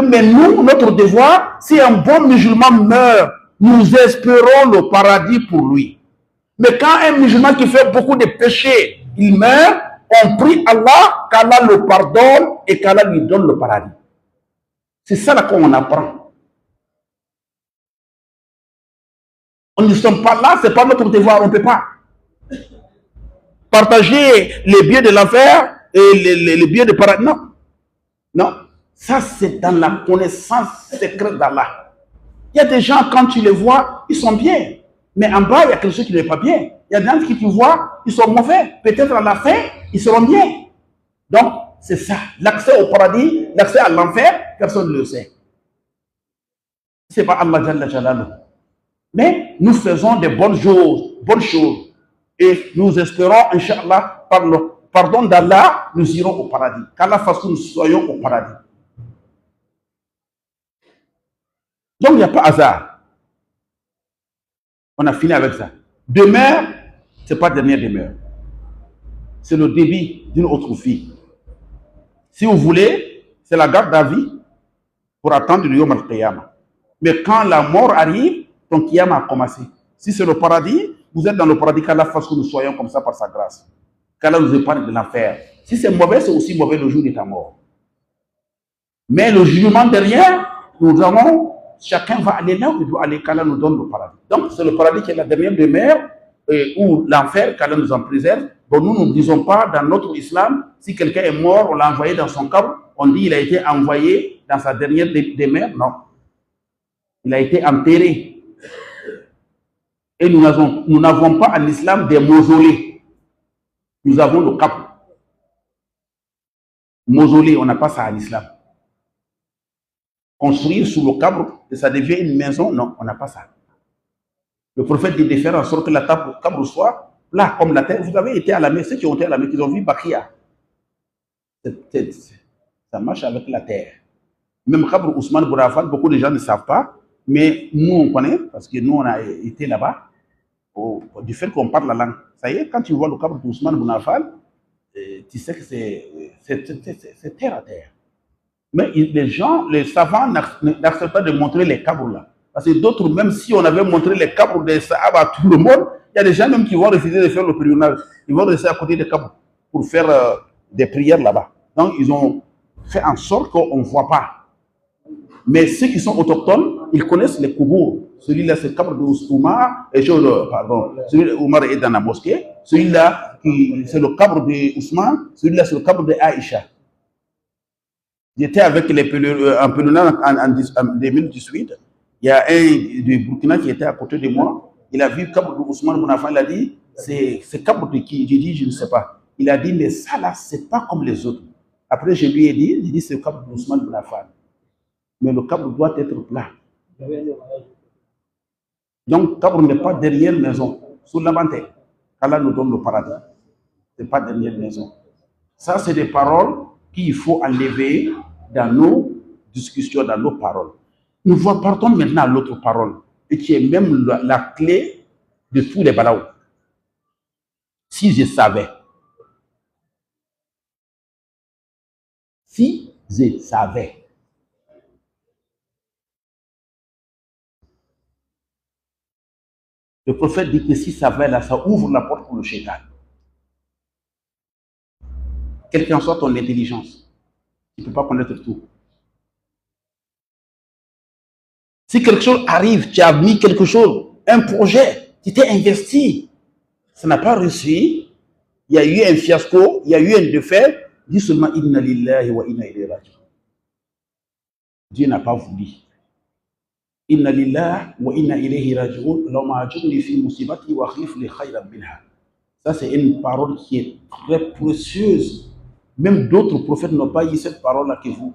[SPEAKER 2] Mais nous, notre devoir, si un bon musulman meurt, nous espérons le paradis pour lui. Mais quand un musulman qui fait beaucoup de péchés, il meurt, on prie Allah qu'Allah le pardonne et qu'Allah lui donne le paradis. C'est ça là qu'on apprend. On ne sommes pas là, c'est pas notre devoir, on ne peut pas. Partager les biens de l'enfer et les biens de paradis. Non. Non. Ça, c'est dans la connaissance secrète d'Allah. Il y a des gens, quand tu les vois, ils sont bien. Mais en bas, il y a quelque chose qui n'est pas bien. Il y a des gens qui tu vois, ils sont mauvais. Peut-être à la fin, ils seront bien. Donc, c'est ça. L'accès au paradis, l'accès à l'enfer, personne ne le sait. Ce n'est pas Allah Jalla Jalaluhu. Mais nous faisons des bonnes choses. Et nous espérons, Inch'Allah, par le pardon d'Allah, nous irons au paradis. Qu'Allah fasse que nous soyons au paradis. Donc, il n'y a pas hasard. On a fini avec ça. Demeure, ce n'est pas dernière demeure. C'est le débit d'une autre vie. Si vous voulez, c'est la garde à vie pour attendre le Yom al-Qiyamah. Mais quand la mort arrive, ton Qiyamah a commencé. Si c'est le paradis, vous êtes dans le paradis, qu'Allah fasse que nous soyons comme ça par sa grâce. Qu'Allah nous épargne de l'enfer. Si c'est mauvais, c'est aussi mauvais le jour de ta mort. Mais le jugement derrière, nous avons, chacun va aller là où il doit aller, qu'Allah nous donne le paradis. Donc c'est le paradis qui est la dernière demeure, ou l'enfer, qu'Allah nous en préserve. Bon, nous ne disons pas dans notre islam, si quelqu'un est mort, on l'a envoyé dans son corps, on dit il a été envoyé dans sa dernière demeure. Non. Il a été enterré. Et nous n'avons pas en islam des mausolées. Nous avons le cap. Mausolée, on n'a pas ça en islam. Construire sous le cabre, et ça devient une maison, non, on n'a pas ça. Le prophète dit de faire en sorte que la cabre soit là, comme la terre. Vous avez été à la mer, ceux qui ont été à la mer, ils ont vu Bakia. Ça marche avec la terre. Même Cabre Ousmane Bourafal, beaucoup de gens ne savent pas, mais nous on connaît, parce que nous on a été là-bas, du fait qu'on parle la langue. Ça y est, quand tu vois le Cabre d'Ousmane Bourafal, tu sais que c'est terre à terre. Mais les gens, les savants n'acceptent pas de montrer les cabres là. Parce que d'autres, même si on avait montré les cabres des Sahaba à tout le monde, il y a des gens même qui vont refuser de faire le pèlerinage. Ils vont rester à côté des cabres pour faire des prières là-bas. Donc, ils ont fait en sorte qu'on ne voit pas. Mais ceux qui sont autochtones, ils connaissent les koubours. Celui-là, c'est le cabre de Oumar, celui Oumar est dans la mosquée. Celui-là, c'est le cabre de Ousmane. Celui-là, c'est le cabre de Aïcha. J'étais avec les en pèlerinage en 2018. Il y a un du Burkina qui était à côté de moi. Il a vu le cabre de Ousmane Bounafan. Il a dit, c'est cabre de qui? J'ai dit, je ne sais pas. Il a dit, mais ça là, c'est pas comme les autres. Après, je lui ai dit, c'est le cabre de Ousmane Bounafan. Mais le cabre doit être plat. Donc, le cabre n'est pas derrière maison, sous la vente. Allah nous donne le paradis. Ce n'est pas derrière maison. Ça, c'est des paroles qu'il faut enlever dans nos discussions, dans nos paroles. Nous partons maintenant à l'autre parole, et qui est même la clé de tous les balaos. Si je savais, le prophète dit que si ça va là, ça ouvre la porte pour le shaitan. Quelle qu'en soit ton intelligence, tu ne peux pas connaître tout. Si quelque chose arrive, tu as mis quelque chose, un projet, tu t'es investi, ça n'a pas réussi, il y a eu un fiasco, il y a eu un défaite, dis seulement Inna lillahi wa inna ilayhi raji'un. Dieu n'a pas voulu. Inna lillahi wa inna ilayhi raji'un, Allahumma ajurni fi musibati wa akhlif li khayran minha. Ça, c'est une parole qui est très précieuse. Même d'autres prophètes n'ont pas eu cette parole-là que vous.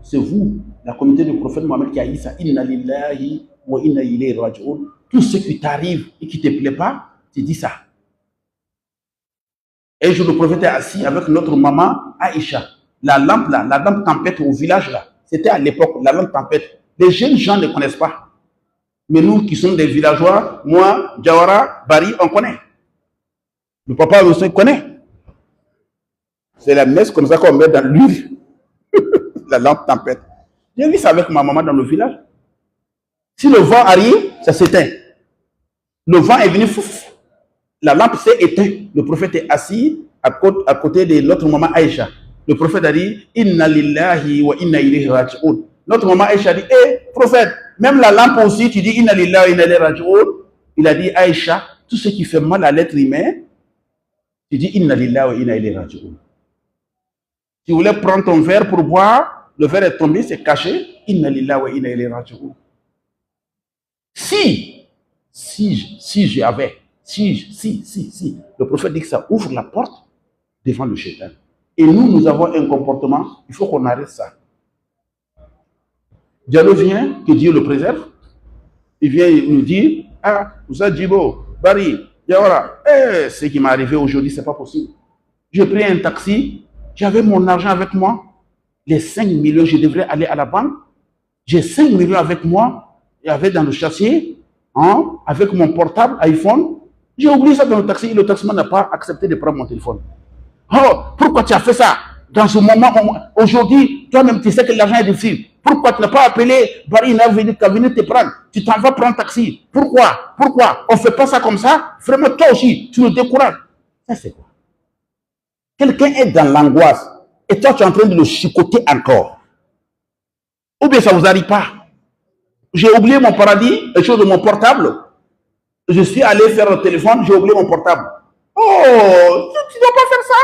[SPEAKER 2] C'est vous, la communauté du prophète Mohammed, qui a dit ça. Inna lillahi wa inna ilayhi raji'un. Tout ce qui t'arrive et qui ne te plaît pas, tu dis ça. Un jour, le prophète est assis avec notre maman Aïcha. La lampe là, la lampe tempête au village là, c'était à l'époque, la lampe tempête. Les jeunes gens ne connaissent pas. Mais nous qui sommes des villageois, moi, Jawara, Bari, on connaît. Le papa aussi connaît. C'est la messe comme ça qu'on met dans l'huile. La lampe tempête. J'ai vu ça avec ma maman dans le village. Si le vent arrive, ça s'éteint. Le vent est venu, fouf, la lampe s'est éteinte. Le prophète est assis à côté de notre maman Aïcha. Le prophète a dit, Inna lillahi wa inna ilayhi raji'un. Notre maman Aïcha a dit, prophète, même la lampe aussi, tu dis Inna lillahi wa inna ilayhi raji'un. Il a dit, Aïcha, tout ce qui fait mal à l'être humain, tu dis Inna lillahi wa inna ilayhi raji'un. Tu voulais prendre ton verre pour boire, le verre est tombé, c'est caché. Inna lillahi wa inna ilayhi raji'un. Si j'avais, le prophète dit que ça ouvre la porte devant le shaitan. Et nous avons un comportement, il faut qu'on arrête ça. Diallo vient, que Dieu le préserve. Il vient nous dire, ah, vous êtes Djibo, Bari, Yawara, ce qui m'est arrivé aujourd'hui, c'est pas possible. J'ai pris un taxi, j'avais mon argent avec moi, les 5 millions, je devrais aller à la banque. J'ai 5 millions avec moi, il y avait dans le châssis, hein, avec mon portable iPhone. J'ai oublié ça dans le taxi, le taximan n'a pas accepté de prendre mon téléphone. Oh, pourquoi tu as fait ça? Dans ce moment, aujourd'hui, toi-même, tu sais que l'argent est difficile. Pourquoi tu n'as pas appelé Barry qui a venu te prendre? Tu t'en vas prendre taxi. Pourquoi? On ne fait pas ça comme ça? Vraiment, toi aussi, tu me décourages. Ça, c'est quoi? Quelqu'un est dans l'angoisse et toi, tu es en train de le chicoter encore. Ou bien ça ne vous arrive pas? J'ai oublié mon paradis, les choses de mon portable. Je suis allé faire le téléphone, j'ai oublié mon portable. Oh, tu ne dois pas faire ça.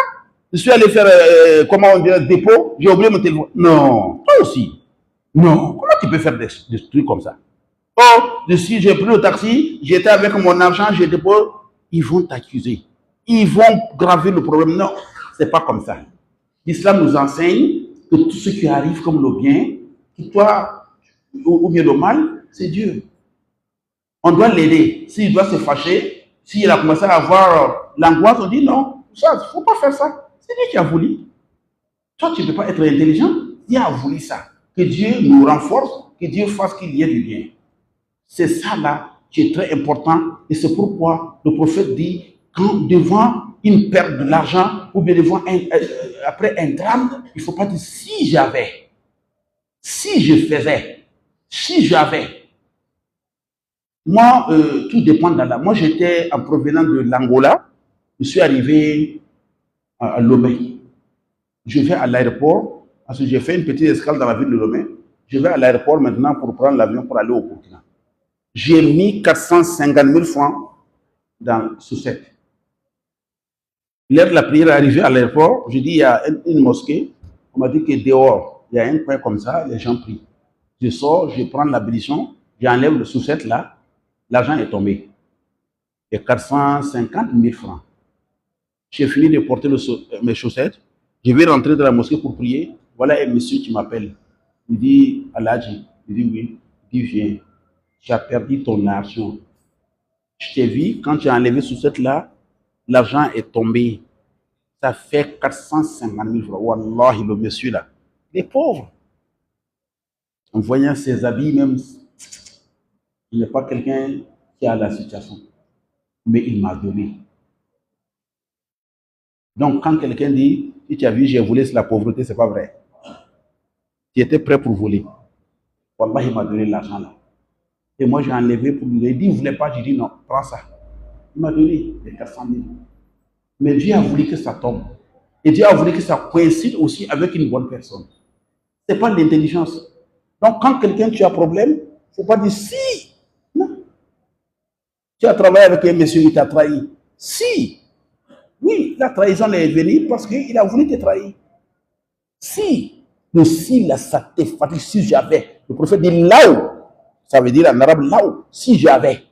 [SPEAKER 2] Je suis allé faire, comment on dit, dépôt, j'ai oublié mon téléphone. Non, toi aussi. Non, comment tu peux faire des trucs comme ça? Oh, j'ai pris le taxi, j'étais avec mon argent, j'ai déposé. Ils vont t'accuser. Ils vont graver le problème. Non, c'est pas comme ça. L'islam nous enseigne que tout ce qui arrive comme le bien, que toi, ou bien le mal, c'est Dieu. On doit l'aider. S'il doit se fâcher, s'il a commencé à avoir l'angoisse, on dit non, ça, il ne faut pas faire ça. C'est Dieu qui a voulu. Toi, tu ne peux pas être intelligent. Dieu a voulu ça. Que Dieu nous renforce, que Dieu fasse qu'il y ait du bien. C'est ça là qui est très important. Et c'est pourquoi le prophète dit, quand devant une perte de l'argent, ou bien devant après un drame, il ne faut pas dire si j'avais, si je faisais, si j'avais. Moi, tout dépend d'Allah. Moi, j'étais en provenant de l'Angola. Je suis arrivé à Lomé. Je vais à l'aéroport, parce que j'ai fait une petite escale dans la ville de Lomé. Je vais à l'aéroport maintenant pour prendre l'avion pour aller au Burkina. J'ai mis 450 000 francs dans Soussette. L'heure de la prière est arrivée à l'aéroport. Je dis, il y a une mosquée. On m'a dit que dehors, il y a un coin comme ça, les gens prient. Je sors, je prends la bénédiction, j'enlève le Soussette là. L'argent est tombé. Il y a 450 000 francs. J'ai fini de porter mes chaussettes. Je vais rentrer dans la mosquée pour prier. Voilà un monsieur qui m'appelle. Il dit, Aladji. Il dit oui. Il dit, viens. Tu as perdu ton argent. Je t'ai vu, quand tu as enlevé chaussettes là, l'argent est tombé. Ça fait 450 000 francs. Wallahi, le monsieur là. Il est pauvre. En voyant ses habits, même, il n'est pas quelqu'un qui a la situation. Mais il m'a donné. Donc, quand quelqu'un dit, si tu as vu, j'ai volé, c'est la pauvreté, c'est pas vrai. Tu étais prêt pour voler. Wallah, il m'a donné l'argent là. Et moi, j'ai enlevé pour lui. Il dit, il ne voulait pas, j'ai dit non, prends ça. Il m'a donné les 400 000. Mais Dieu a voulu que ça tombe. Et Dieu a voulu que ça coïncide aussi avec une bonne personne. Ce n'est pas l'intelligence. Donc, quand quelqu'un, tu as un problème, il ne faut pas dire si. Non. Tu as travaillé avec un monsieur, il t'a trahi. Si. Oui, la trahison est venue parce qu'il a voulu te trahir. Si. Le si, là, ça te fatigue. Si j'avais. Le prophète dit là où. Ça veut dire en arabe là où. Si j'avais.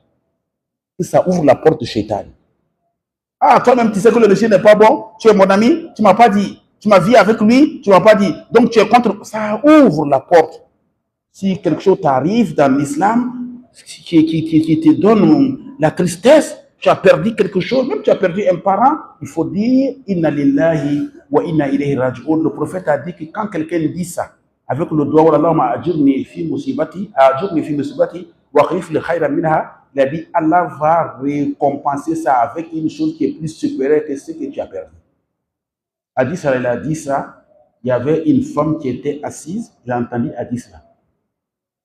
[SPEAKER 2] Et ça ouvre la porte de Shaitan. Ah, toi-même, tu sais que le monsieur n'est pas bon. Tu es mon ami. Tu ne m'as pas dit. Tu m'as vu avec lui. Tu ne m'as pas dit. Donc, tu es contre. Ça ouvre la porte. Si quelque chose t'arrive dans l'islam, qui te donne la tristesse, tu as perdu quelque chose, même tu as perdu un parent, il faut dire Inna lillahi wa inna ilayhi raji'un. Le prophète a dit que quand quelqu'un dit ça, avec le doigt, Allahumma ajurni fi musibati, wa khlif li khayran minha, il a dit Allah va récompenser ça avec une chose qui est plus supérieure que ce que tu as perdu. Hadith, elle a dit ça, il y avait une femme qui était assise, j'ai entendu Hadith là.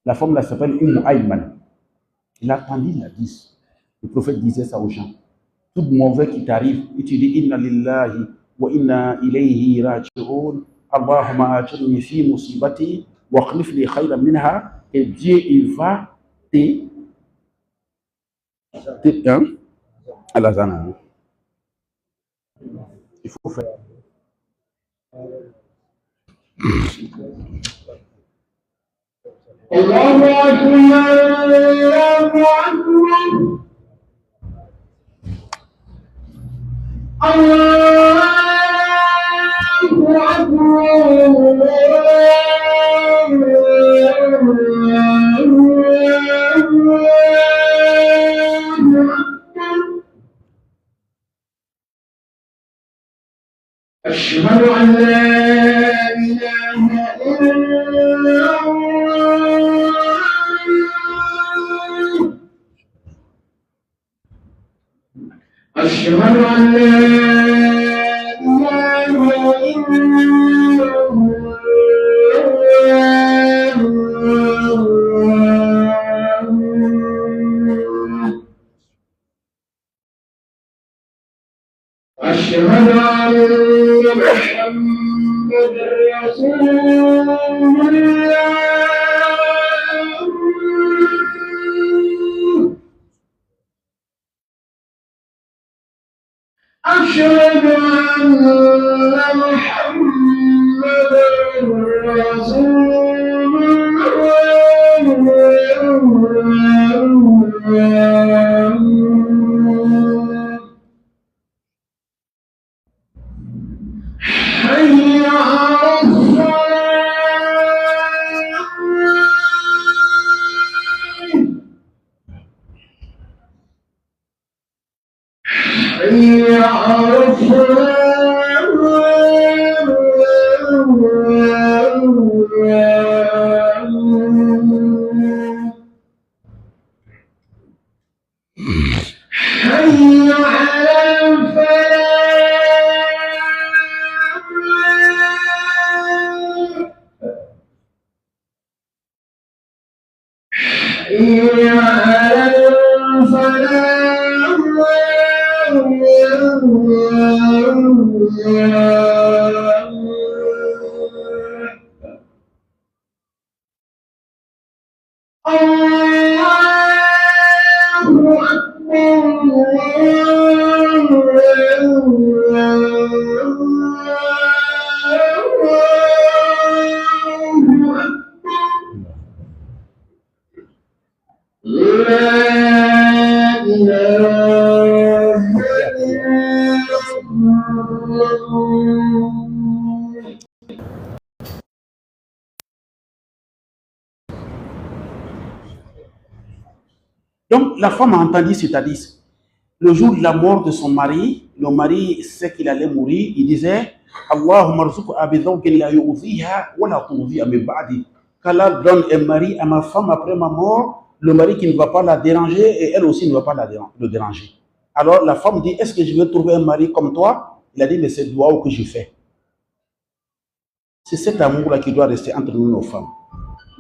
[SPEAKER 2] La femme là s'appelle Ayman. Il a entendu l'Hadith. Le prophète disait ça aux gens. Tout mauvais qui t'arrive, et tu dis Inna lillahi wa inna ilayhi raji'un, Allahumma ajirni fi musibati wa akhlif li khayran minha, et Dieu il va te hein? À la zana. Il faut faire. Allahu Akbar, Allahu Akbar, Allahu Akbar. أشهد أن لا إله إلا الله. أشهد أن لا إله إلا الله. أشهد أن محمد رسول الله. أشهد أن محمد رسول الله. حي على الصلاة. حي على حي على الفلاح. حي على Donc, la femme a entendu cet hadith. Le jour de la mort de son mari, le mari sait qu'il allait mourir, il disait Allahumma rzuq abi zawjin la yu'dhiha wa la tu'dhiha min ba'di. Qu'Allah donne un mari à ma femme après ma mort, le mari qui ne va pas la déranger et elle aussi ne va pas le déranger. Alors la femme dit, est-ce que je vais trouver un mari comme toi? Il a dit, mais c'est le dua que je fais. C'est cet amour-là qui doit rester entre nous, nos femmes.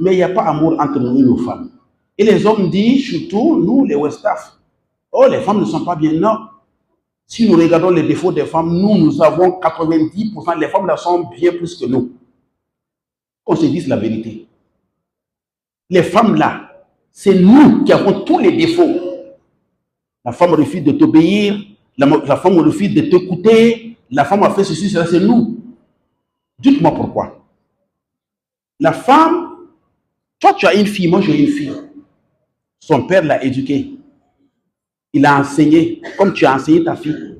[SPEAKER 2] Mais il n'y a pas amour entre nous et nos femmes. Et les hommes disent, surtout nous, les Westaf, oh, les femmes ne sont pas bien. Non. Si nous regardons les défauts des femmes, nous avons 90%, les femmes là sont bien plus que nous. Qu'on se dise la vérité. Les femmes là, c'est nous qui avons tous les défauts. La femme refuse de t'obéir, la femme refuse de t'écouter, la femme a fait ceci, cela, c'est nous. Dites-moi pourquoi. La femme, toi tu as une fille, moi j'ai une fille. Son père l'a éduquée. Il a enseigné, comme tu as enseigné ta fille.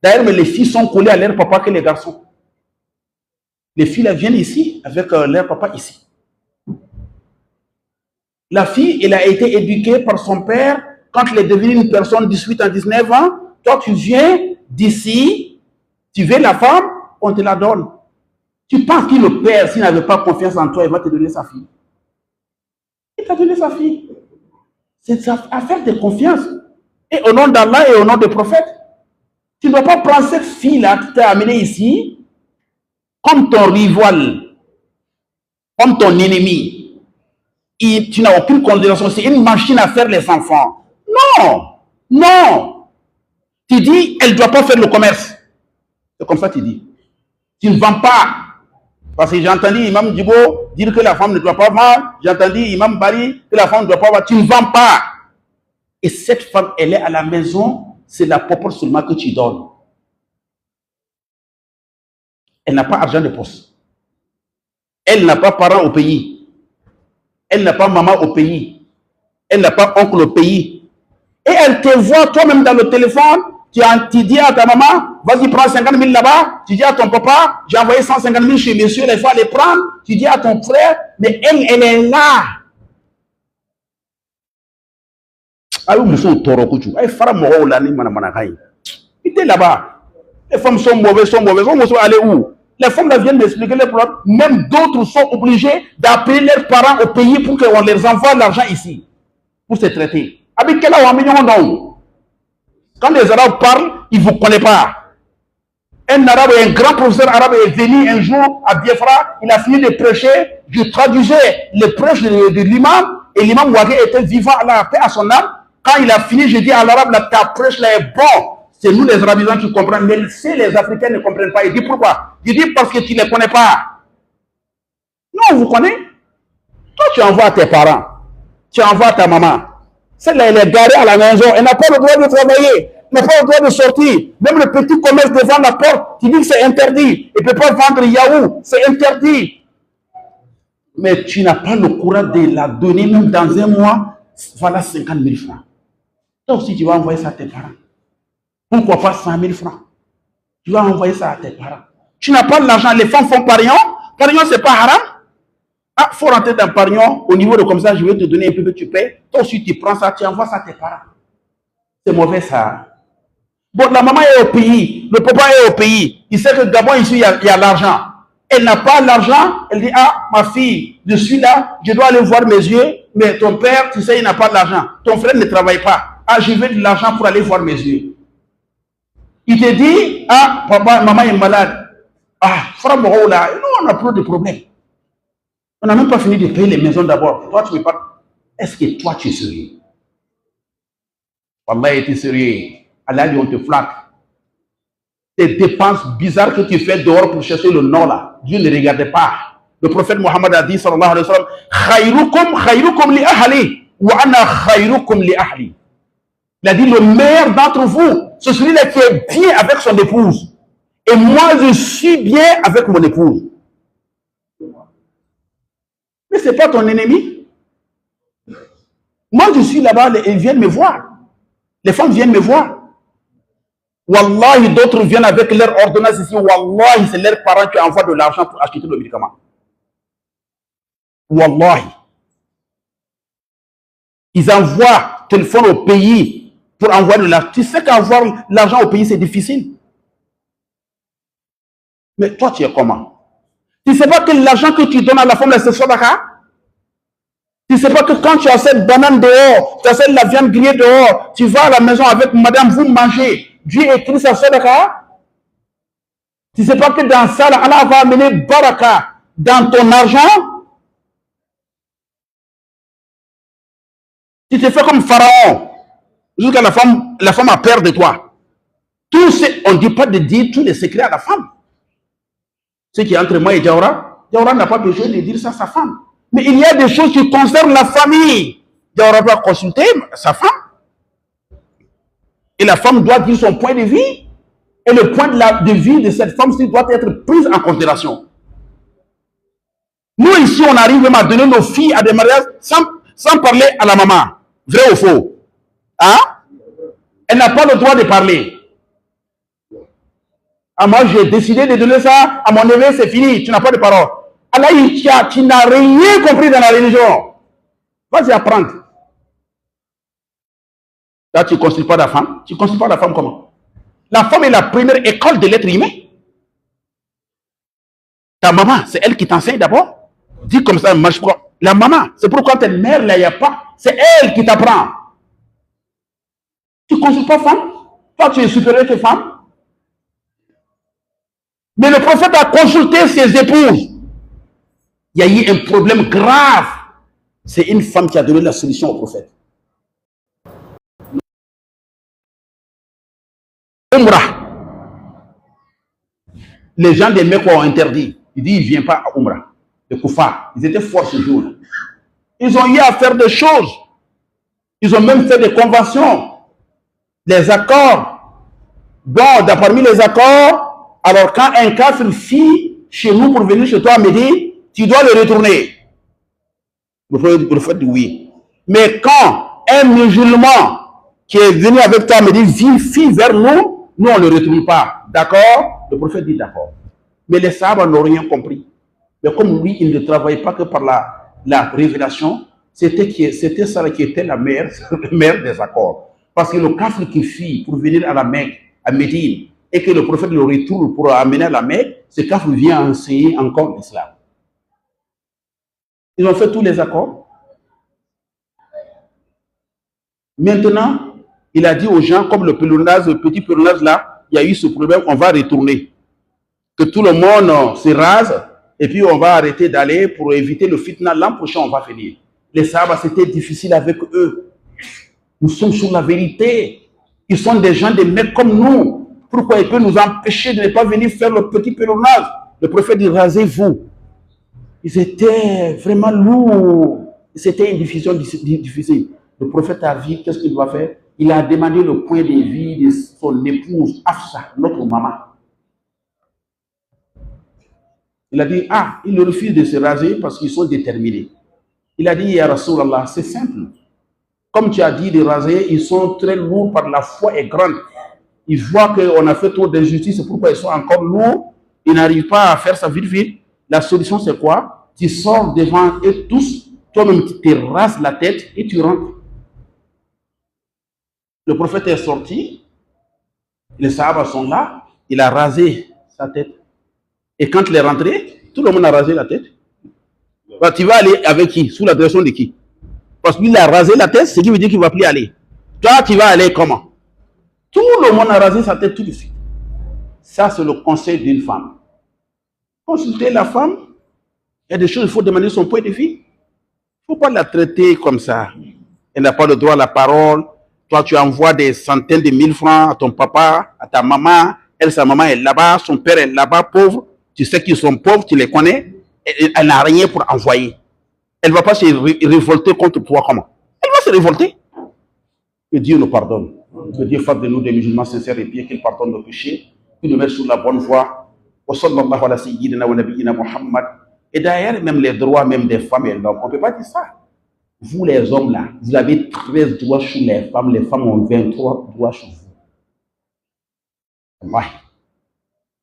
[SPEAKER 2] D'ailleurs, mais les filles sont collées à leur papa que les garçons. Les filles, elles viennent ici avec leur papa ici. La fille, elle a été éduquée par son père. Quand elle est devenue une personne de 18 à 19 ans, toi tu viens d'ici, tu veux la femme, on te la donne. Tu penses que le père, s'il n'avait pas confiance en toi, il va te donner sa fille. Il t'a donné sa fille. C'est affaire de confiance. Et au nom d'Allah et au nom des prophètes, tu ne dois pas prendre cette fille-là qui t'a amené ici comme ton rival, comme ton ennemi. Et tu n'as aucune considération. C'est une machine à faire les enfants. Non, non. Tu dis, elle ne doit pas faire le commerce. C'est comme ça que tu dis. Tu ne vends pas. Parce que j'ai entendu Imam Djibo dire que la femme ne doit pas vendre. J'ai entendu Imam Bari que la femme ne doit pas vendre. Tu ne vends pas. Et cette femme, elle est à la maison. C'est la popote seulement que tu donnes. Elle n'a pas argent de poste. Elle n'a pas parent au pays. Elle n'a pas maman au pays. Elle n'a pas oncle au pays. Et elle te voit toi-même dans le téléphone. Tu dis à ta maman, vas-y, prends 50 000 là-bas. Tu dis à ton papa, j'ai envoyé 150 000 chez monsieur, il faut aller prendre. Tu dis à ton frère, mais elle est là. Ah oui, monsieur, toro kuchu. Ah, fara moro la ni manamanakai. Il était là-bas. Les femmes sont mauvaises, sont mauvaises. On va aller où? Les femmes là viennent m'expliquer les problèmes. Même d'autres sont obligés d'appeler leurs parents au pays pour qu'on leur envoie l'argent ici. Pour se traiter. Avec quel âge? Quand les Arabes parlent, ils ne vous connaissent pas. Un arabe, un grand professeur arabe est venu un jour à Biafra, il a fini de prêcher, je traduisais le prêche de l'imam, et l'imam Ouagé était vivant à la paix à son âme. Quand il a fini, je dis à l'arabe, ta prêche là est bon. C'est nous les arabisants qui comprennent, mais si les Africains ne comprennent pas, il dit pourquoi? Il dit parce que tu ne les connais pas. Non, on vous connaît. Toi, tu envoies à tes parents, tu envoies à ta maman. Celle-là, elle est garée à la maison, elle n'a pas le droit de travailler. Elle n'a pas le droit de sortir. Même le petit commerce devant la porte, tu dis que c'est interdit. Il ne peut pas vendre Yahoo, c'est interdit. Mais tu n'as pas le courage de la donner, même dans un mois, voilà 50 000 francs. Toi aussi, tu vas envoyer ça à tes parents. Pourquoi pas 100 000 francs? Tu vas envoyer ça à tes parents. Tu n'as pas l'argent, les femmes font parion. Parion, ce n'est pas haram. Ah, il faut rentrer dans parion, au niveau de comme ça, je vais te donner un peu que tu paies. Toi aussi, tu prends ça, tu envoies ça à tes parents. C'est mauvais ça. Bon, la maman est au pays, le papa est au pays. Il sait que Gabon, ici, il y a l'argent. Elle n'a pas l'argent. Elle dit, ah, ma fille, je suis là, je dois aller voir mes yeux. Mais ton père, tu sais, il n'a pas d'argent. Ton frère ne travaille pas. Ah, je veux de l'argent pour aller voir mes yeux. Il te dit, ah, papa, maman est malade. Ah, frère Moro, là, nous, on a plus de problèmes. On n'a même pas fini de payer les maisons d'abord. Toi, tu ne veux pas. Est-ce que toi, tu es sérieux? Wallah, tu es sérieux. Allah, on te flatte. Tes dépenses bizarres que tu fais dehors pour chercher le nom là, Dieu ne regardait pas. Le prophète Mohammed a dit, sallallahu alayhi wa sallam, khayrukum, khayrukum li ahli, wa ana khayrukum li ahli. Il a dit, le meilleur d'entre vous, c'est celui-là qui est bien avec son épouse. Et moi, je suis bien avec mon épouse. Mais ce n'est pas ton ennemi. Moi, je suis là-bas, ils viennent me voir. Les femmes viennent me voir. Wallahi, d'autres viennent avec leur ordonnance ici. Wallahi, c'est leurs parents qui envoient de l'argent pour acheter le médicament. Wallahi. Ils envoient téléphone au pays pour envoyer de l'argent. Tu sais qu'avoir l'argent au pays, c'est difficile. Mais toi, tu es comment? Tu ne sais pas que l'argent que tu donnes à la femme, c'est sadaqa? Tu ne sais pas que quand tu as cette banane dehors, tu as cette la viande grillée dehors, tu vas à la maison avec madame, vous mangez. Dieu écrit sa sadaqa. Tu ne sais pas que dans ça, Allah va amener baraka dans ton argent. Tu te fais comme Pharaon. Jusqu'à la femme a peur de toi. On ne dit pas de dire tous les secrets à la femme. Ce qui est entre moi et Diawara, Diawara n'a pas besoin de dire ça à sa femme. Mais il y a des choses qui concernent la famille. Diawara doit consulter sa femme. Et la femme doit dire son point de vue. Et le point de vue de cette femme doit être pris en considération. Nous, ici, on arrive même à donner nos filles à des mariages sans parler à la maman. Vrai ou faux? Hein? Elle n'a pas le droit de parler. Ah, moi, j'ai décidé de donner ça à mon neveu, c'est fini. Tu n'as pas de parole. Allah, tu n'as rien compris dans la religion. Vas-y apprendre. Là, tu ne consultes pas la femme. Tu ne consultes pas la femme comment? La femme est la première école de l'être humain. Ta maman, c'est elle qui t'enseigne d'abord. Dis comme ça, marche pas. La maman, c'est pourquoi ta mère, là, il n'y a pas. C'est elle qui t'apprend. Tu ne consultes pas femme. Toi, tu es supérieur que femme. Mais le prophète a consulté ses épouses. Il y a eu un problème grave. C'est une femme qui a donné la solution au prophète. Umrah. Les gens des Mecques ont interdit. Il dit, il ne vient pas à Umrah. Les Koufars, ils étaient forts ce jour-là. Ils ont eu à faire des choses. Ils ont même fait des conventions, des accords. Donc, parmi les accords, alors quand un kafir fit chez nous pour venir chez toi à Médine, tu dois le retourner. Le prophète dit oui. Mais quand un musulman qui est venu avec toi à Médine fit vers nous, nous on ne le retourne pas. D'accord? Le prophète dit d'accord. Mais les Sahaba n'ont rien compris. Mais comme lui, il ne travaillait pas que par la révélation, c'était ça qui était la meilleure des accords. Parce que le kafir qui fit pour venir à la Mecque, à Médine, et que le prophète le retourne pour amener à la Mecque, ce kafir vient enseigner encore l'islam. Ils ont fait tous les accords. Maintenant, il a dit aux gens, comme le pèlerinage, le petit pèlerinage là, il y a eu ce problème, on va retourner. Que tout le monde se rase, et puis on va arrêter d'aller pour éviter le fitna. L'an prochain, on va finir. Les Sahaba, c'était difficile avec eux. Nous sommes sur la vérité. Ils sont des gens, des mecs comme nous. Pourquoi ils peuvent nous empêcher de ne pas venir faire le petit pèlerinage? Le prophète dit, rasez-vous. Ils étaient vraiment lourds. C'était une diffusion difficile. Le prophète a vu, qu'est-ce qu'il doit faire? Il a demandé le point de vie de son épouse, Afsa, notre maman. Il a dit, ah, ils refusent de se raser parce qu'ils sont déterminés. Il a dit, ya Rasulallah, c'est simple. Comme tu as dit de raser, ils sont très lourds par la foi est grande. Ils voient qu'on a fait trop d'injustice, c'est pourquoi ils sont encore lourds. Ils n'arrivent pas à faire ça vite vite. La solution, c'est quoi? Tu sors devant eux tous, toi-même tu te rases la tête et tu rentres. Le prophète est sorti, les Sahaba sont là, il a rasé sa tête. Et quand il est rentré, tout le monde a rasé la tête. Bah, tu vas aller avec qui? Sous la direction de qui? Parce qu'il a rasé la tête, ce qui veut dire qu'il ne va plus aller. Toi, tu vas aller comment? Tout le monde a rasé sa tête tout de suite. Ça, c'est le conseil d'une femme. Consultez la femme. Il y a des choses, il faut demander son point de vue. Il ne faut pas la traiter comme ça. Elle n'a pas le droit à la parole. Toi, tu envoies des centaines de mille francs à ton papa, à ta maman. Elle, sa maman est là-bas, son père est là-bas, pauvre. Tu sais qu'ils sont pauvres, tu les connais. Elle n'a rien pour envoyer. Elle ne va pas se révolter contre toi comment? Elle va se révolter. Que Dieu nous pardonne. Que Dieu fasse de nous des musulmans sincères et pieux, qu'il pardonne nos péchés, qu'il nous mette sur la bonne voie. Et d'ailleurs, même les droits même des femmes et des hommes, on ne peut pas dire ça. Vous les hommes là, vous avez 13 droits sur les femmes ont 23 droits sur vous. Allah.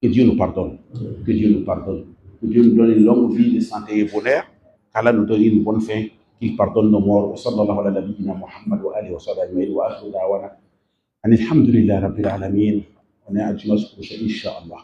[SPEAKER 2] Que Dieu nous pardonne. Que Dieu nous pardonne. Que Dieu nous donne une longue vie de santé et bonheur. Qu'Allah nous donne une bonne fin. Qu'il pardonne nos morts. Sallallahu ala nabiyyina Muhammad wa alihi wa sallam wa akhiru da'wana. Alhamdulillah rabbil alamin. On est à dimanche prochain, Inch'Allah.